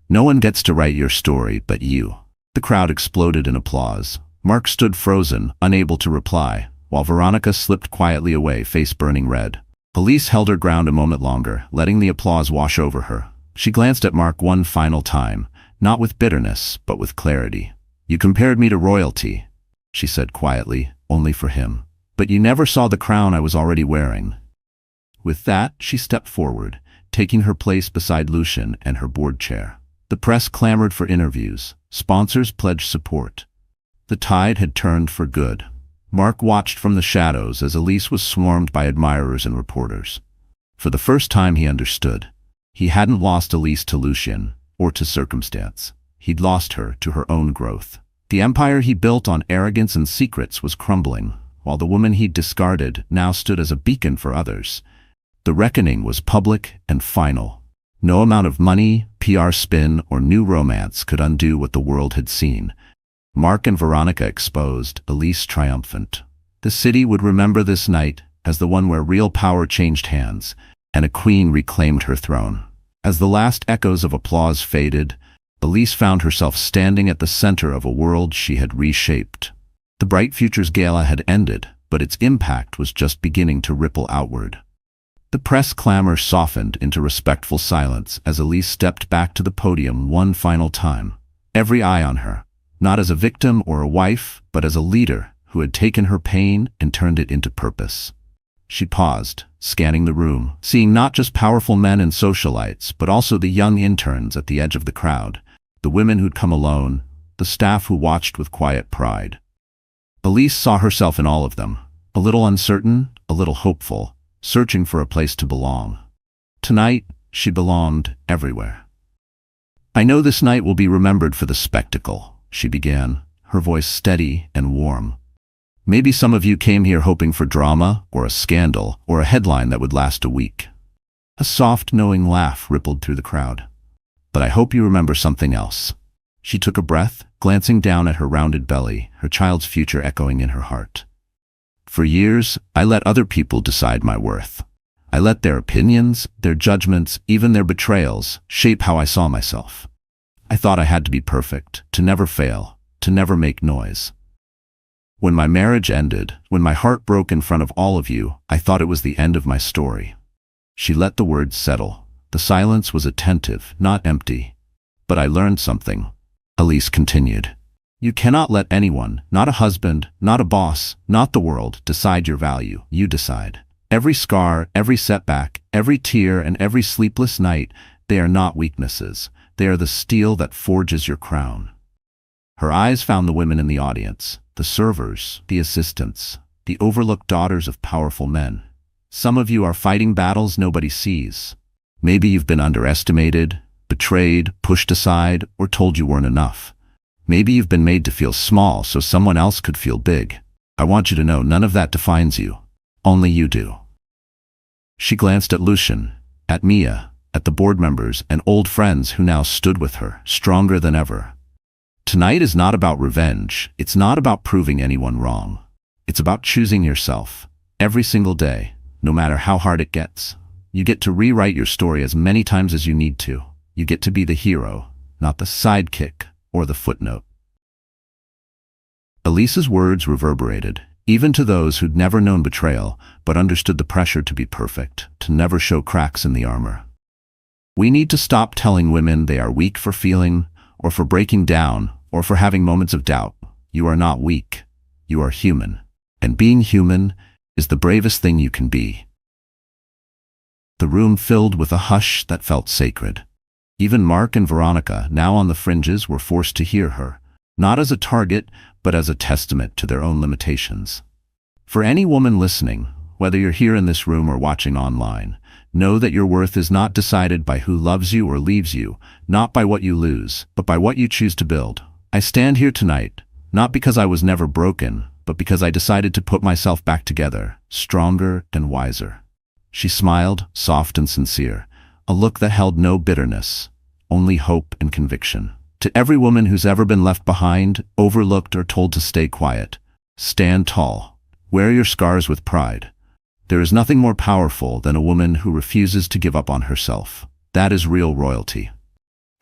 A: No one gets to write your story but you." The crowd exploded in applause. Mark stood frozen, unable to reply, while Veronica slipped quietly away, face burning red. Elise held her ground a moment longer, letting the applause wash over her. She glanced at Mark one final time, not with bitterness, but with clarity. "You compared me to royalty," she said quietly, only for him. "But you never saw the crown I was already wearing." With that, she stepped forward, taking her place beside Lucien and her board chair. The press clamored for interviews. Sponsors pledged support. The tide had turned for good. Mark watched from the shadows as Elise was swarmed by admirers and reporters. For the first time he understood. He hadn't lost Elise to Lucien, or to circumstance. He'd lost her to her own growth. The empire he built on arrogance and secrets was crumbling, while the woman he'd discarded now stood as a beacon for others. The reckoning was public and final. No amount of money, PR spin, or new romance could undo what the world had seen. Mark and Veronica exposed, Elise triumphant. The city would remember this night as the one where real power changed hands, and a queen reclaimed her throne. As the last echoes of applause faded, Elise found herself standing at the center of a world she had reshaped. The Bright Futures Gala had ended, but its impact was just beginning to ripple outward. The press clamor softened into respectful silence as Elise stepped back to the podium one final time. Every eye on her, not as a victim or a wife, but as a leader who had taken her pain and turned it into purpose. She paused, scanning the room, seeing not just powerful men and socialites, but also the young interns at the edge of the crowd, the women who'd come alone, the staff who watched with quiet pride. Elise saw herself in all of them, a little uncertain, a little hopeful, searching for a place to belong. Tonight, she belonged everywhere. "I know this night will be remembered for the spectacle," she began, her voice steady and warm. "Maybe some of you came here hoping for drama, or a scandal, or a headline that would last a week." A soft, knowing laugh rippled through the crowd. "But I hope you remember something else." She took a breath, glancing down at her rounded belly, her child's future echoing in her heart. "For years, I let other people decide my worth. I let their opinions, their judgments, even their betrayals, shape how I saw myself. I thought I had to be perfect, to never fail, to never make noise. When my marriage ended, when my heart broke in front of all of you, I thought it was the end of my story." She let the words settle. The silence was attentive, not empty. "But I learned something," Elise continued. "You cannot let anyone, not a husband, not a boss, not the world, decide your value. You decide. Every scar, every setback, every tear, and every sleepless night, they are not weaknesses. They are the steel that forges your crown." Her eyes found the women in the audience, the servers, the assistants, the overlooked daughters of powerful men. Some of you are fighting battles nobody sees. Maybe you've been underestimated, betrayed, pushed aside, or told you weren't enough. Maybe you've been made to feel small so someone else could feel big. I want you to know none of that defines you. Only you do. She glanced at Lucian, at Mia, at the board members and old friends who now stood with her, stronger than ever. Tonight is not about revenge. It's not about proving anyone wrong. It's about choosing yourself. Every single day, no matter how hard it gets. You get to rewrite your story as many times as you need to. You get to be the hero, not the sidekick or the footnote. Elise's words reverberated, even to those who'd never known betrayal, but understood the pressure to be perfect, to never show cracks in the armor. We need to stop telling women they are weak for feeling, or for breaking down, or for having moments of doubt. You are not weak. You are human. And being human is the bravest thing you can be. The room filled with a hush that felt sacred. Even Mark and Veronica, now on the fringes, were forced to hear her, not as a target, but as a testament to their own limitations. For any woman listening, whether you're here in this room or watching online, know that your worth is not decided by who loves you or leaves you, not by what you lose, but by what you choose to build. I stand here tonight, not because I was never broken, but because I decided to put myself back together, stronger and wiser. She smiled, soft and sincere, a look that held no bitterness, only hope and conviction. To every woman who's ever been left behind, overlooked, or told to stay quiet, stand tall. Wear your scars with pride. There is nothing more powerful than a woman who refuses to give up on herself. That is real royalty.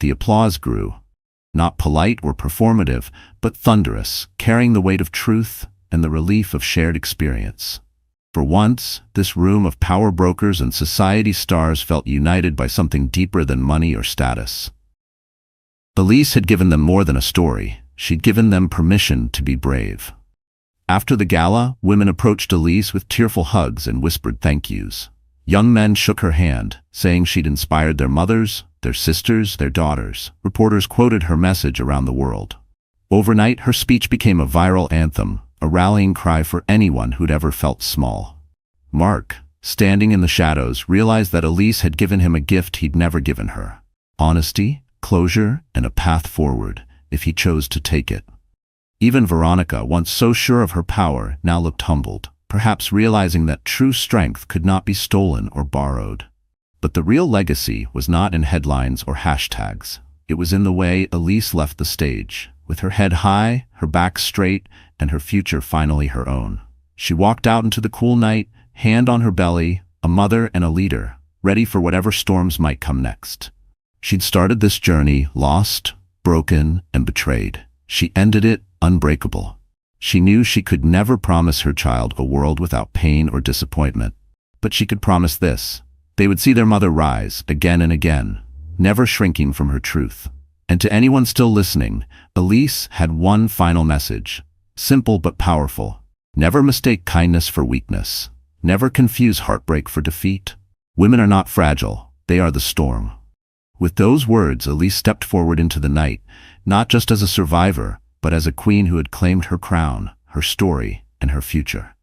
A: The applause grew, not polite or performative, but thunderous, carrying the weight of truth and the relief of shared experience. For once, this room of power brokers and society stars felt united by something deeper than money or status. Elise had given them more than a story. She'd given them permission to be brave. After the gala, women approached Elise with tearful hugs and whispered thank yous. Young men shook her hand, saying she'd inspired their mothers, their sisters, their daughters. Reporters quoted her message around the world. Overnight, her speech became a viral anthem, a rallying cry for anyone who'd ever felt small. Mark, standing in the shadows, realized that Elise had given him a gift he'd never given her: honesty, closure, and a path forward, if he chose to take it. Even Veronica, once so sure of her power, now looked humbled, perhaps realizing that true strength could not be stolen or borrowed. But the real legacy was not in headlines or hashtags. It was in the way Elise left the stage, with her head high, her back straight, and her future finally her own. She walked out into the cool night, hand on her belly, a mother and a leader, ready for whatever storms might come next. She'd started this journey lost, broken, and betrayed. She ended it unbreakable. She knew she could never promise her child a world without pain or disappointment. But she could promise this: they would see their mother rise again and again, never shrinking from her truth. And to anyone still listening, Elise had one final message, simple but powerful. Never mistake kindness for weakness. Never confuse heartbreak for defeat. Women are not fragile, they are the storm. With those words, Elise stepped forward into the night, not just as a survivor, but as a queen who had claimed her crown, her story, and her future.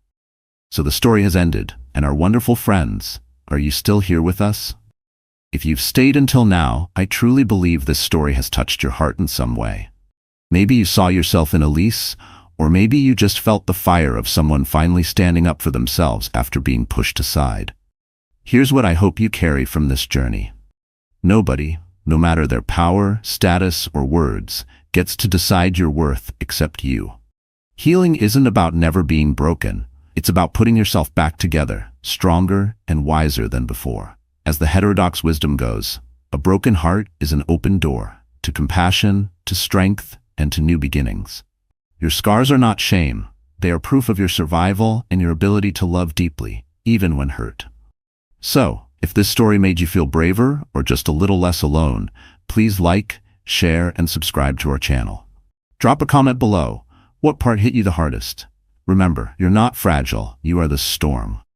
A: So the story has ended, and our wonderful friends, are you still here with us? If you've stayed until now, I truly believe this story has touched your heart in some way. Maybe you saw yourself in Elise, or maybe you just felt the fire of someone finally standing up for themselves after being pushed aside. Here's what I hope you carry from this journey. Nobody, no matter their power, status, or words, gets to decide your worth except you. Healing isn't about never being broken. It's about putting yourself back together, stronger and wiser than before. As the heterodox wisdom goes, a broken heart is an open door to compassion, to strength, and to new beginnings. Your scars are not shame. They are proof of your survival and your ability to love deeply, even when hurt. So, if this story made you feel braver or just a little less alone, please like, share, and subscribe to our channel. Drop a comment below. What part hit you the hardest? Remember, you're not fragile, you are the storm.